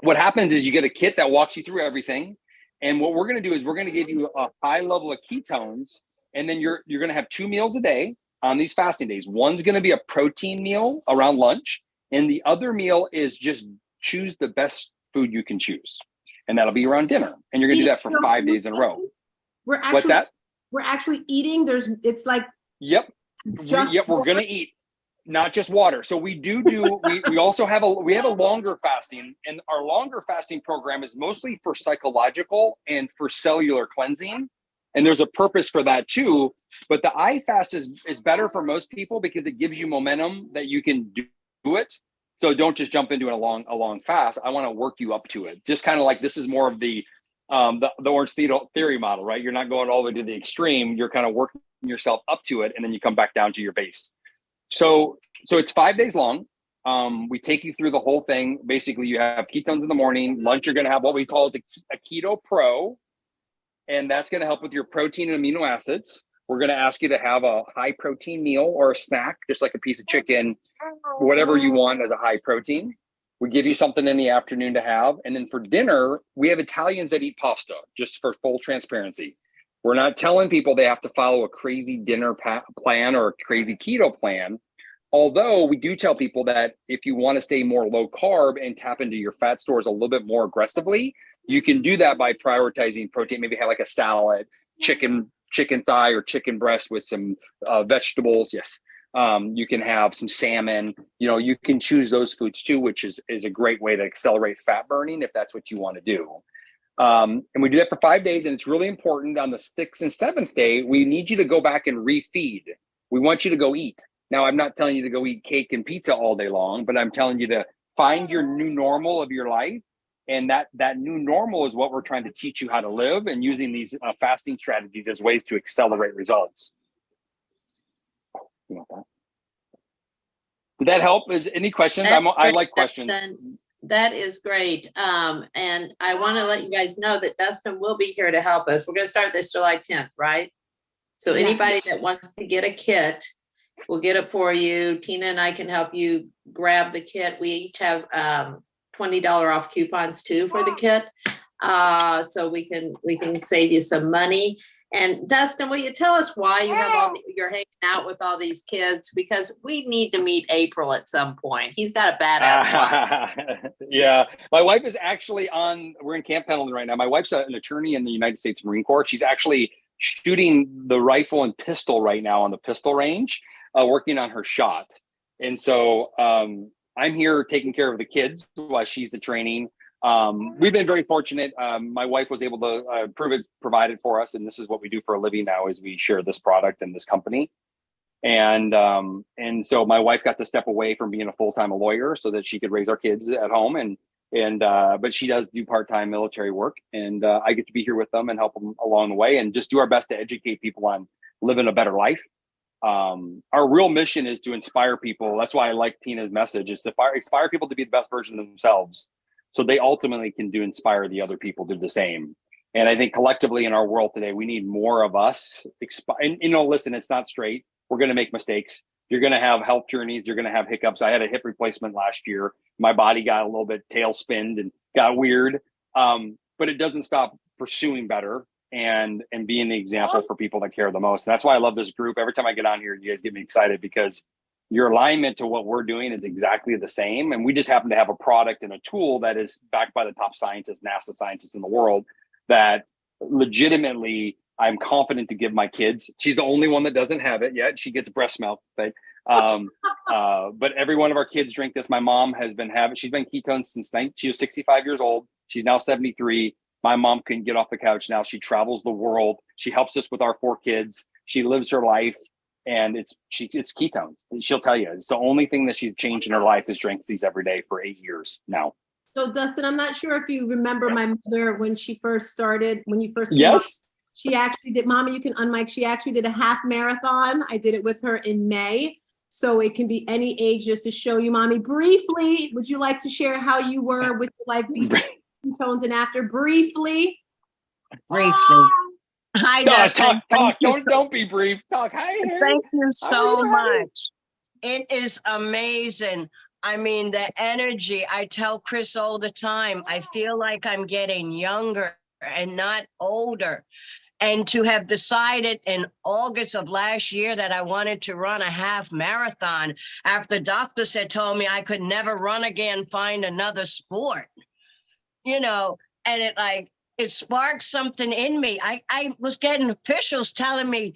what happens is you get a kit that walks you through everything. And what we're going to do is we're going to give you a high level of ketones. And then you're going to have 2 meals a day on these fasting days. One's going to be a protein meal around lunch. And the other meal is just choose the best food you can choose. And that'll be around dinner. And you're going to do that for 5 days in a row. What's that? We're actually eating. It's like. Yep. We're going to eat. Not just water. So we also have a longer fasting, and our longer fasting program is mostly for psychological and for cellular cleansing. And there's a purpose for that too. But the iFast is better for most people because it gives you momentum that you can do it. So don't just jump into a long fast. I want to work you up to it. Just kind of like this is more of the orange theory model, right? You're not going all the way to the extreme. You're kind of working yourself up to it, and then you come back down to your base. So it's 5 days long. We take you through the whole thing. Basically, you have ketones in the morning. Lunch, you're going to have what we call a keto pro, and that's going to help with your protein and amino acids. We're going to ask you to have a high protein meal or a snack, just like a piece of chicken, whatever you want as a high protein. We give you something in the afternoon to have. And then for dinner, we have Italians that eat pasta, just for full transparency. We're not telling people they have to follow a crazy dinner plan or a crazy keto plan. Although we do tell people that if you want to stay more low carb and tap into your fat stores a little bit more aggressively, you can do that by prioritizing protein. Maybe have like a salad, chicken thigh or chicken breast with some vegetables. Yes. You can have some salmon. You can choose those foods too, which is a great way to accelerate fat burning if that's what you want to do. And we do that for 5 days. And it's really important on the 6th and 7th day, we need you to go back and refeed. We want you to go eat. Now, I'm not telling you to go eat cake and pizza all day long, but I'm telling you to find your new normal of your life. And that new normal is what we're trying to teach you how to live, and using these fasting strategies as ways to accelerate results. You want that? Did that help? Is any questions? I like questions. That is great. And I want to let you guys know that Dustin will be here to help us. We're going to start this July 10th, right? So anybody that wants to get a kit, we'll get it for you. Tina and I can help you grab the kit. We each have $20 off coupons too for the kit. So we can save you some money. And Dustin, will you tell us why you have you're hanging out with all these kids? Because we need to meet April at some point. He's got a badass wife. Yeah. My wife is actually we're in Camp Pendleton right now. My wife's an attorney in the United States Marine Corps. She's actually shooting the rifle and pistol right now on the pistol range, working on her shot. And so I'm here taking care of the kids while she's the training. We've been very fortunate. My wife was able to provide it for us. And this is what we do for a living now, is we share this product and this company. And so my wife got to step away from being a full-time lawyer so that she could raise our kids at home. But she does do part-time military work, and I get to be here with them and help them along the way and just do our best to educate people on living a better life. Our real mission is to inspire people. That's why I like Tina's message, is to inspire people to be the best version of themselves, so they ultimately can inspire the other people to do the same. And I think collectively in our world today, we need more of us. And, listen, it's not straight. We're going to make mistakes. You're going to have health journeys. You're going to have hiccups. I had a hip replacement last year. My body got a little bit tailspinned and got weird. But it doesn't stop pursuing better. and being the example for people that care the most. And that's why I love this group. Every time I get on here, you guys get me excited because your alignment to what we're doing is exactly the same. And we just happen to have a product and a tool that is backed by the top scientists, NASA scientists in the world, that legitimately I'm confident to give my kids. She's the only one that doesn't have it yet. She gets breast milk, but every one of our kids drink this. My mom has been she's been ketone since she was 65 years old. She's now 73. My mom couldn't get off the couch now. She travels the world. She helps us with our 4 kids. She lives her life, and it's ketones. She'll tell you it's the only thing that she's changed in her life is drinks these every day for 8 years now. So Dustin, I'm not sure if you remember my mother when she first started, when you first came Yes. on, she actually did, Mama, you can unmic. She actually did a half marathon. I did it with her in May. So it can be any age, just to show you, Mommy. Briefly, would you like to share how you were with your life before ketones and after? Briefly. Briefly. Hi, Dustin. Talk. Don't be brief. Talk. Hi. Thank you so much. It is amazing. I mean, the energy, I tell Chris all the time, I feel like I'm getting younger and not older. And to have decided in August of last year that I wanted to run a half marathon after doctors had told me I could never run again, find another sport, and it sparked something in me. I was getting officials telling me,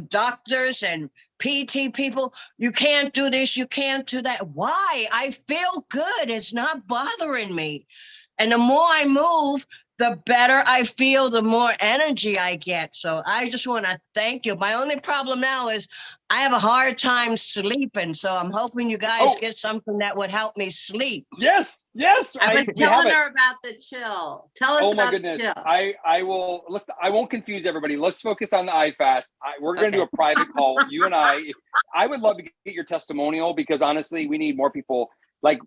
doctors and PT people, you can't do this, you can't do that. Why? I feel good. It's not bothering me. And the more I move, the better I feel, the more energy I get. So I just want to thank you. My only problem now is I have a hard time sleeping. So I'm hoping you guys get something that would help me sleep. Yes. I was telling her about the chill. Tell us about the chill. I will. I won't confuse everybody. Let's focus on the iFast. We're going to do a private call. You and I would love to get your testimonial, because honestly, we need more people. Like,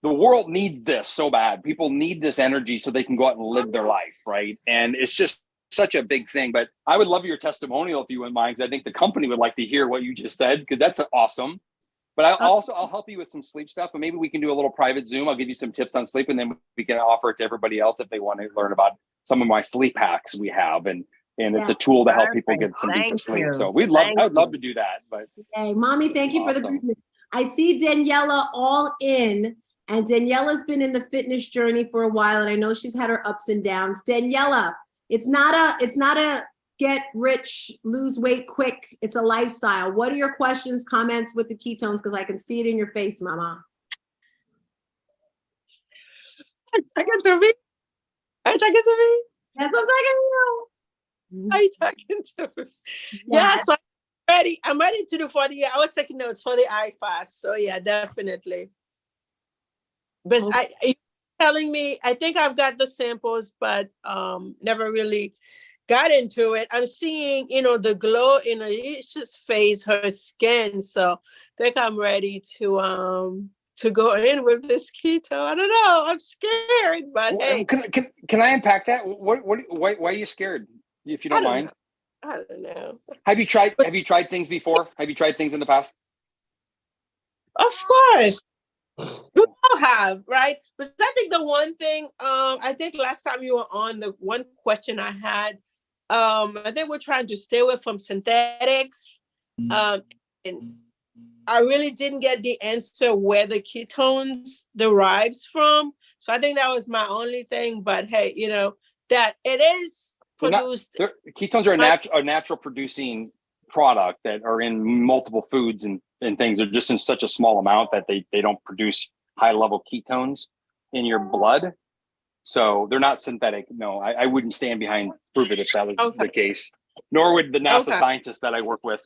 the world needs this so bad. People need this energy so they can go out and live their life, right? And it's just such a big thing. But I would love your testimonial if you wouldn't mind, because I think the company would like to hear what you just said, because that's awesome. But I'll help you with some sleep stuff, and maybe we can do a little private Zoom. I'll give you some tips on sleep, and then we can offer it to everybody else if they want to learn about some of my sleep hacks we have. And it's a tool to help people get some deeper sleep. So I would love to do that. But hey, Mommy, thank you for the greatness. I see Daniela all in. And Daniela's been in the fitness journey for a while, and I know she's had her ups and downs. Daniela, it's not a get rich, lose weight quick. It's a lifestyle. What are your questions, comments with the ketones? Because I can see it in your face, Mama. Are you talking to me? Yes, I'm talking to you. Are you talking to me? Yeah, so I'm ready to do 40. I was taking notes for the iFast. So yeah, definitely. But you're telling me, I think I've got the samples, but never really got into it. I'm seeing, the glow in Aisha's face, her skin. So I think I'm ready to go in with this keto. I don't know. I'm scared, but hey. Can I unpack that? Why are you scared? If you don't mind. I don't know. Have you tried things before? Have you tried things in the past? Of course. You all have, right? But I think the one thing, I think last time you were on, the one question I had, I think we're trying to stay away from synthetics. And I really didn't get the answer where the ketones derives from. So I think that was my only thing. But hey, that it is produced. Ketones are a natural producing product that are in multiple foods and things. They're just in such a small amount that they don't produce high level ketones in your blood. So they're not synthetic. No, I wouldn't stand behind prove it if that was the case. Nor would the NASA scientists that I work with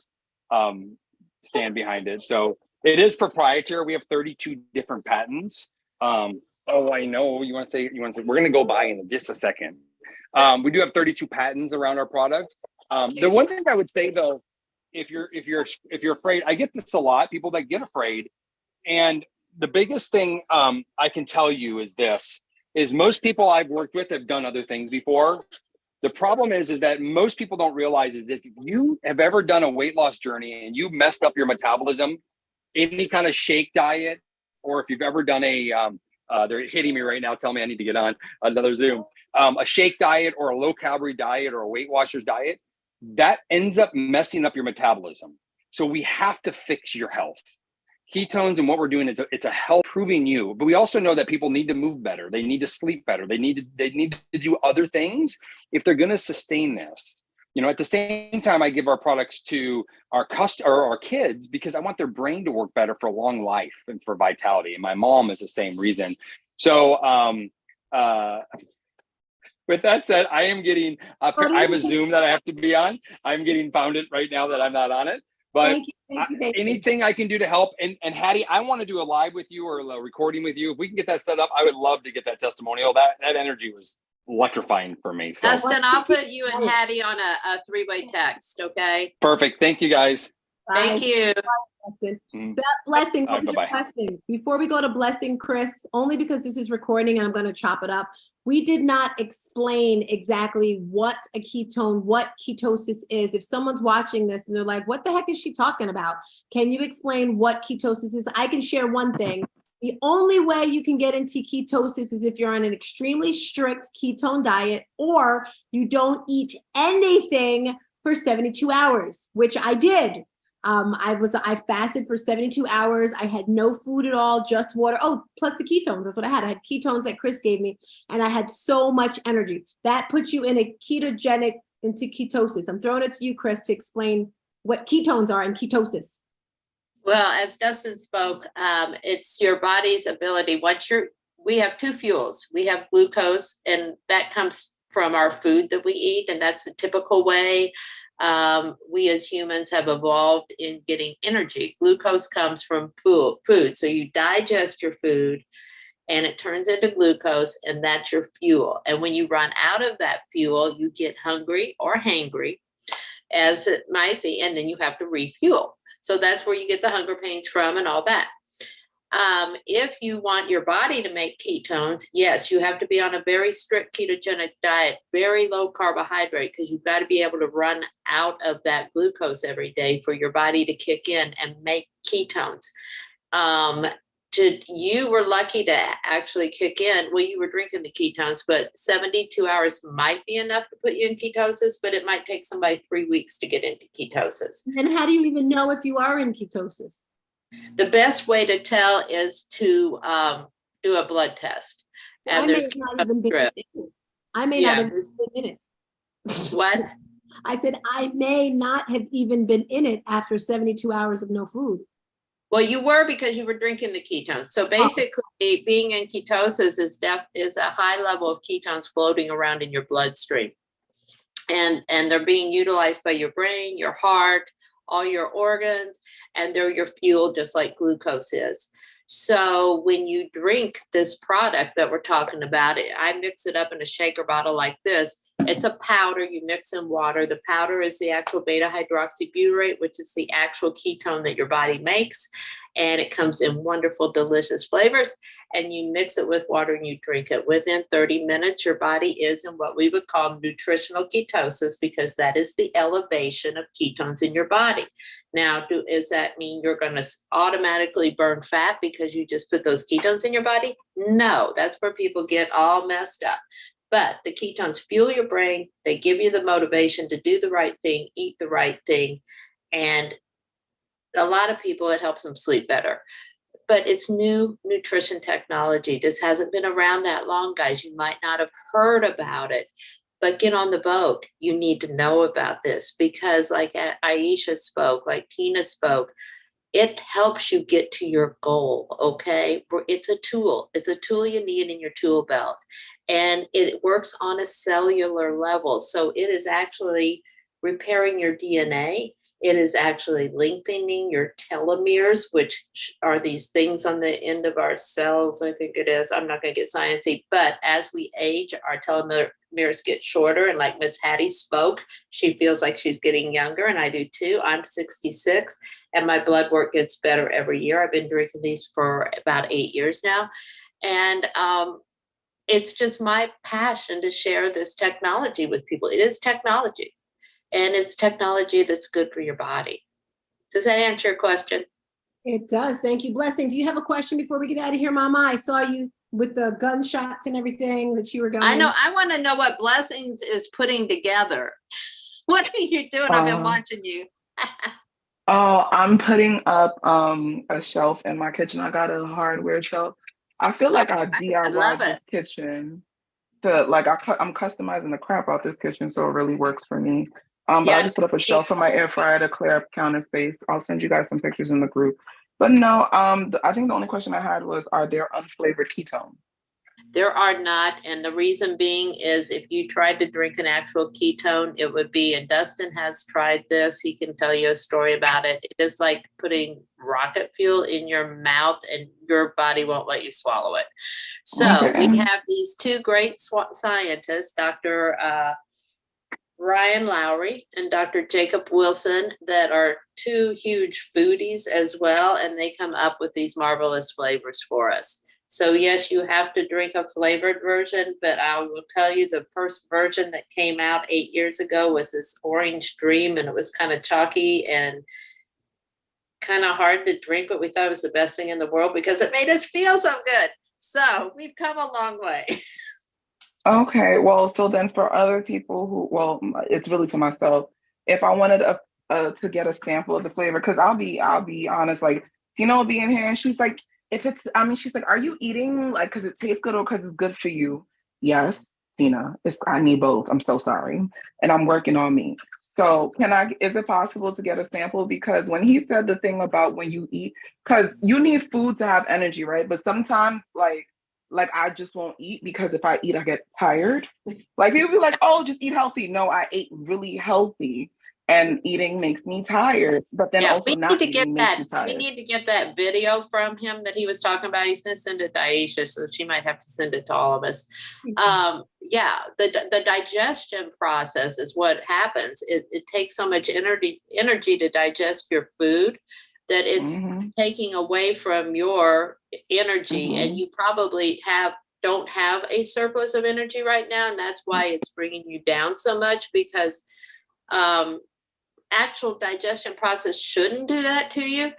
stand behind it. So it is proprietary. We have 32 different patents. I know you want to say we're going to go by in just a second. We do have 32 patents around our product. The one thing I would say though, if you're afraid, I get this a lot, people that get afraid. And the biggest thing I can tell you is most people I've worked with have done other things before. The problem is that most people don't realize is if you have ever done a weight loss journey and you messed up your metabolism, any kind of shake diet, or if you've ever done a They're hitting me right now, telling me I need to get on another Zoom. A shake diet or a low calorie diet or a Weight Watchers diet, that ends up messing up your metabolism. So we have to fix your health. Ketones and what we're doing is it's a health proving you, but we also know that people need to move better. They need to sleep better. They need to do other things if they're going to sustain this. You know, at the same time, I give our products to our kids because I want their brain to work better for long life and for vitality. And my mom is the same reason. So, with that said, I am getting, I have a Zoom that I have to be on. I'm getting pounded right now that I'm not on it. But thank you. Anything I can do to help. And Hattie, I want to do a live with you or a recording with you. If we can get that set up, I would love to get that testimonial. That energy was electrifying for me. So. Dustin, I'll put you and Hattie on a three-way text, okay? Perfect. Thank you, guys. Thank you. Blessing. Blessing, what was your Bye-bye. question? Before we go to Blessing, Chris, only because this is recording and I'm going to chop it up, we did not explain exactly what a ketone, what ketosis is. If someone's watching this and they're like, what the heck is she talking about? Can you explain what ketosis is? I can share one thing. The only way you can get into ketosis is if you're on an extremely strict ketone diet or you don't eat anything for 72 hours, which I did. I fasted for 72 hours. I had no food at all, just water. Oh, plus the ketones. That's what I had. I had ketones that Chris gave me, and I had so much energy. That puts you in a ketogenic into ketosis. I'm throwing it to you, Chris, to explain what ketones are and ketosis. Well, as Dustin spoke, it's your body's ability. We have two fuels. We have glucose, and that comes from our food that we eat, and that's a typical way we as humans have evolved in getting energy. Glucose comes from food. So you digest your food and it turns into glucose, and that's your fuel. And when you run out of that fuel, you get hungry or hangry, as it might be, and then you have to refuel. So that's where you get the hunger pains from and all that. If you want your body to make ketones, yes, you have to be on a very strict ketogenic diet, very low carbohydrate, because you've got to be able to run out of that glucose every day for your body to kick in and make ketones. You were lucky to actually kick in. Well, you were drinking the ketones, but 72 hours might be enough to put you in ketosis, but it might take somebody 3 weeks to get into ketosis. And how do you even know if you are in ketosis? The best way to tell is to do a blood test. And there's I may not have been in it. What? I said, I may not have even been in it after 72 hours of no food. Well, you were because you were drinking the ketones. So basically, being in ketosis is a high level of ketones floating around in your bloodstream. And they're being utilized by your brain, your heart, all your organs, and they're your fuel, just like glucose is. So when you drink this product that we're talking about, I mix it up in a shaker bottle like this. It's a powder you mix in water. The powder is the actual beta hydroxybutyrate, which is the actual ketone that your body makes. And it comes in wonderful, delicious flavors. And you mix it with water and you drink it. Within 30 minutes, your body is in what we would call nutritional ketosis, because that is the elevation of ketones in your body. Now, does that mean you're going to automatically burn fat because you just put those ketones in your body? No, that's where people get all messed up. But the ketones fuel your brain. They give you the motivation to do the right thing, eat the right thing. And a lot of people, it helps them sleep better. But it's new nutrition technology. This hasn't been around that long, guys. You might not have heard about it, but get on the boat. You need to know about this because like Aisha spoke, like Tina spoke, it helps you get to your goal, okay? It's a tool. It's a tool you need in your tool belt. And it works on a cellular level. So it is actually repairing your DNA. It is actually lengthening your telomeres, which are these things on the end of our cells. I think it is. I'm not going to get sciencey, but as we age, our telomeres get shorter. And like Miss Hattie spoke, she feels like she's getting younger, and I do too. I'm 66, and my blood work gets better every year. I've been drinking these for about 8 years now, and it's just my passion to share this technology with people. It is technology. And it's technology that's good for your body. Does that answer your question? It does. Thank you. Blessing, do you have a question before we get out of here, Mama? I saw you with the gunshots and everything that you were going? I know. I want to know what Blessings is putting together. What are you doing? I've been watching you. Oh, I'm putting up a shelf in my kitchen. I got a hardware shelf. I feel like I love DIY'd this it. kitchen to like I'm customizing the crap out this kitchen, so it really works for me. But I Yeah. just put up a shelf for my air fryer to clear up counter space. I'll send you guys some pictures in the group. But no, I think the only question I had was, are there unflavored ketones? There are not, and the reason being is if you tried to drink an actual ketone, it would be, and Dustin has tried this, he can tell you a story about it. It is like putting rocket fuel in your mouth and your body won't let you swallow it. So Okay. we have these two great scientists, Dr. Ryan Lowry and Dr. Jacob Wilson, that are two huge foodies as well, and they come up with these marvelous flavors for us. So yes, you have to drink a flavored version, but I will tell you the first version that came out 8 years ago was this Orange Dream, and it was kind of chalky and kind of hard to drink, but we thought it was the best thing in the world because it made us feel so good. So we've come a long way. Okay, well, so then for other people who, well, it's really for myself. If I wanted to get a sample of the flavor, because I'll be honest, like Tina will be in here and she's like, she's like, are you eating like because it tastes good or because it's good for you? Yes, Tina, I need both. I'm so sorry, and I'm working on me. So is it possible to get a sample? Because when he said the thing about when you eat, because you need food to have energy, right? But sometimes like I just won't eat because if I eat, I get tired. Like people be like, oh, just eat healthy. No, I ate really healthy and eating makes me tired. But then also we not need to eating get makes that. me tired. We need to get that video from him that he was talking about. He's going to send it to Aisha, so she might have to send it to all of us. Yeah, the digestion process is what happens. It takes so much energy to digest your food that it's taking away from your energy, and you probably don't have a surplus of energy right now, and that's why it's bringing you down so much, because actual digestion process shouldn't do that to you.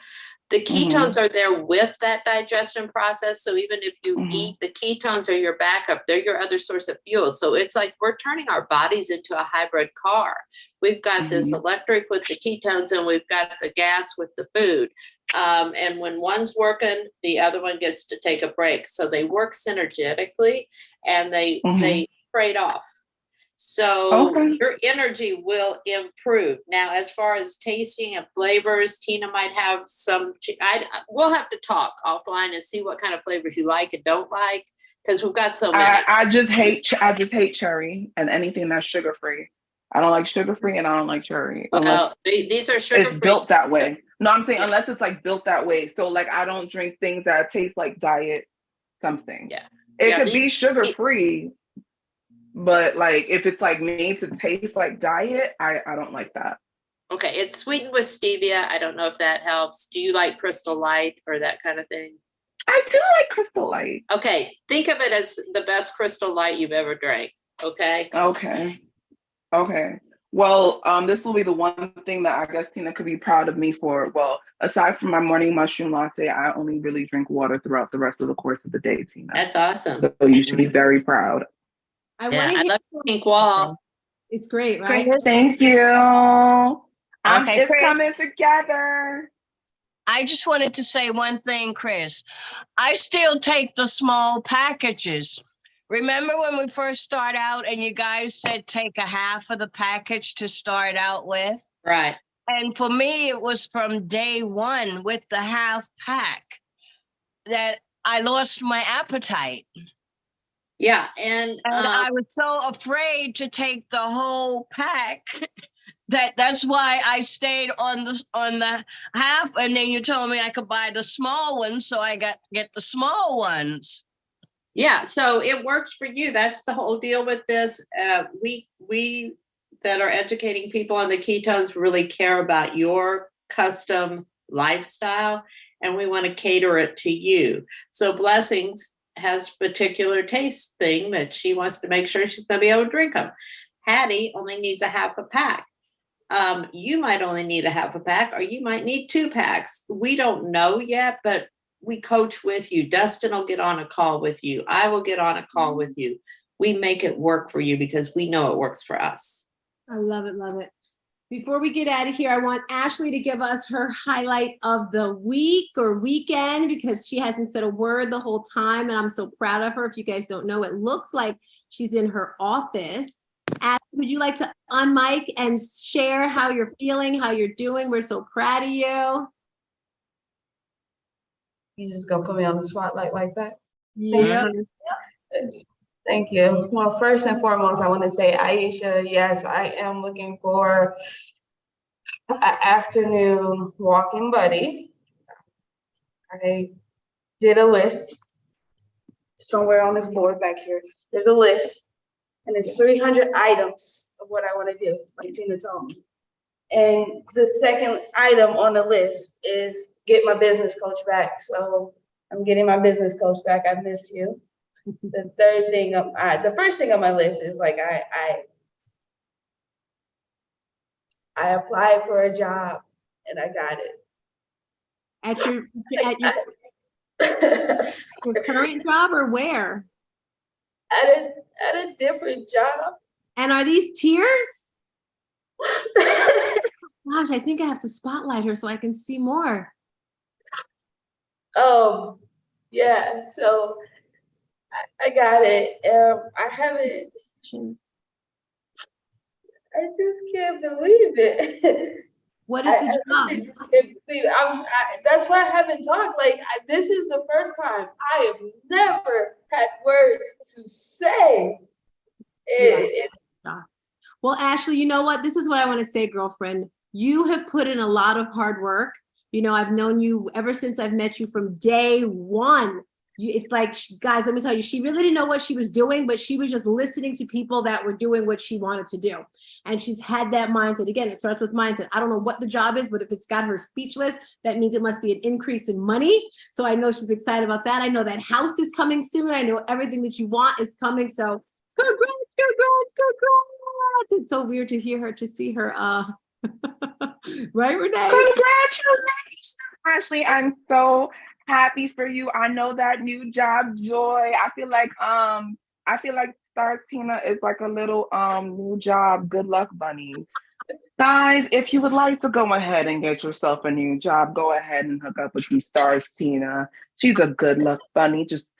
The ketones are there with that digestion process. So even if you eat, the ketones are your backup. They're your other source of fuel. So it's like we're turning our bodies into a hybrid car. We've got this electric with the ketones and we've got the gas with the food. And when one's working, the other one gets to take a break. So they work synergetically and they trade off. So your energy will improve. Now, as far as tasting and flavors, Tina might have some, we'll have to talk offline and see what kind of flavors you like and don't like, because we've got so many. I just hate cherry and anything that's sugar-free. I don't like sugar-free and I don't like cherry. These are sugar-free. It's built that way. No, I'm saying unless it's like built that way. So like I don't drink things that taste like diet something. Yeah. It could be sugar-free. But like if it's like made to taste like diet, I don't like that. Okay, it's sweetened with stevia. I don't know if that helps. Do you like Crystal Light or that kind of thing? I do like Crystal Light. Okay, think of it as the best Crystal Light you've ever drank. Okay. Okay. Well, this will be the one thing that I guess Tina could be proud of me for. Well, aside from my morning mushroom latte, I only really drink water throughout the rest of the course of the day, Tina. That's awesome. So you should be very proud. I love pink wall. It's great, right? Thank you. Okay, it's coming together. I just wanted to say one thing, Chris. I still take the small packages. Remember when we first start out and you guys said take a half of the package to start out with? Right. And for me, it was from day one with the half pack that I lost my appetite. Yeah, and I was so afraid to take the whole pack that's why I stayed on the half, and then you told me I could buy the small ones, so I get the small ones. Yeah, so it works for you. That's the whole deal with this. We that are educating people on the ketones really care about your custom lifestyle, and we want to cater it to you. So Blessings has particular taste thing that she wants to make sure she's going to be able to drink them. Hattie only needs a half a pack. You might only need a half a pack, or you might need 2 packs. We don't know yet, but we coach with you. Dustin will get on a call with you. I will get on a call with you. We make it work for you because we know it works for us. I love it, love it. Before we get out of here, I want Ashley to give us her highlight of the week or weekend because she hasn't said a word the whole time, and I'm so proud of her. If you guys don't know, it looks like she's in her office. Ashley, would you like to unmic and share how you're feeling, how you're doing? We're so proud of you. You just gonna put me on the spotlight like that? Yeah. Thank you. Well, first and foremost, I want to say, Aisha, yes, I am looking for an afternoon walking buddy. I did a list somewhere on this board back here. There's a list, and it's 300 items of what I want to do, like Tina told me. And the second item on the list is get my business coach back. So I'm getting my business coach back. I miss you. The third thing, the first thing on my list is like I applied for a job and I got it. At your your current job or where? At a different job. And are these tears? Gosh, I think I have to spotlight her so I can see more. Yeah, so I got it. I haven't. I just can't believe it. What is the job? That's why I haven't talked. Like, this is the first time I have never had words to say. Well, Ashley, you know what? This is what I want to say, girlfriend. You have put in a lot of hard work. You know, I've known you ever since I've met you from day one. It's like, guys, let me tell you, she really didn't know what she was doing, but she was just listening to people that were doing what she wanted to do. And she's had that mindset. Again, it starts with mindset. I don't know what the job is, but if it's got her speechless, that means it must be an increase in money. So I know she's excited about that. I know that house is coming soon. I know everything that you want is coming. So congrats. It's so weird to hear her, to see her. Right, Renee? Congratulations, Ashley. I'm so happy for you. I know that new job joy. I feel like Star Tina is like a little new job good luck bunny. Guys, if you would like to go ahead and get yourself a new job, go ahead and hook up with some Stars Tina. She's a good luck bunny. Just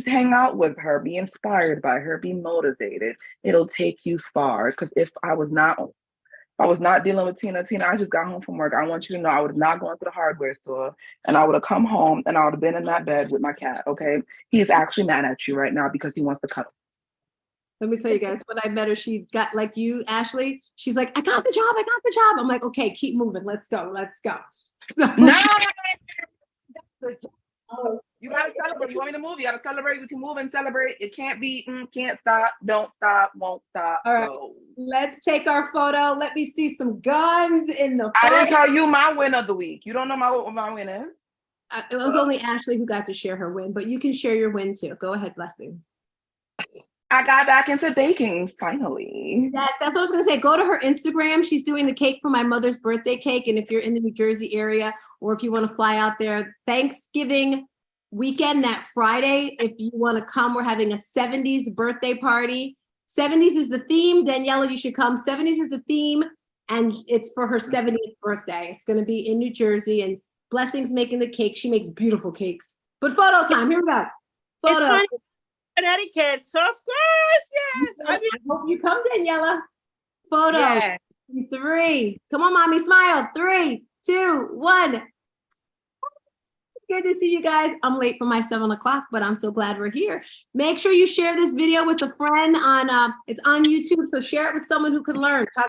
hang out with her, be inspired by her, be motivated. It'll take you far. Because if I was not dealing with Tina, I just got home from work. I want you to know I would have not gone to the hardware store, and I would have come home and I would have been in that bed with my cat, okay? He is actually mad at you right now because he wants to cuddle. Let me tell you guys, when I met her, she got like you, Ashley. She's like, I got the job. I'm like, okay, keep moving. Let's go. So, No! You gotta celebrate. You want me to move? You gotta celebrate. We can move and celebrate. It can't be, can't stop, don't stop, won't stop. All right. Go. Let's take our photo. Let me see some guns in the I didn't photo. tell you my win of the week. You don't know what my win is? It was only Ashley who got to share her win, but you can share your win too. Go ahead, Blessing. I got back into baking, finally. Yes, that's what I was going to say. Go to her Instagram. She's doing the cake for my mother's birthday cake. And if you're in the New Jersey area, or if you want to fly out there, Thanksgiving weekend, that Friday, if you want to come, we're having a 70s birthday party. 70s is the theme. Daniela, you should come. 70s is the theme, and it's for her 70th birthday. It's going to be in New Jersey, and Blessing's making the cake. She makes beautiful cakes. But photo time. Here we go. It's Photo. funny, Connecticut, so of course, yes. I hope you come, Daniela. Photo. Yeah. 3. Come on, mommy, smile. 3, 2, 1. Good to see you guys. I'm late for my 7 o'clock, but I'm so glad we're here. Make sure you share this video with a friend on, it's on YouTube, so share it with someone who can learn.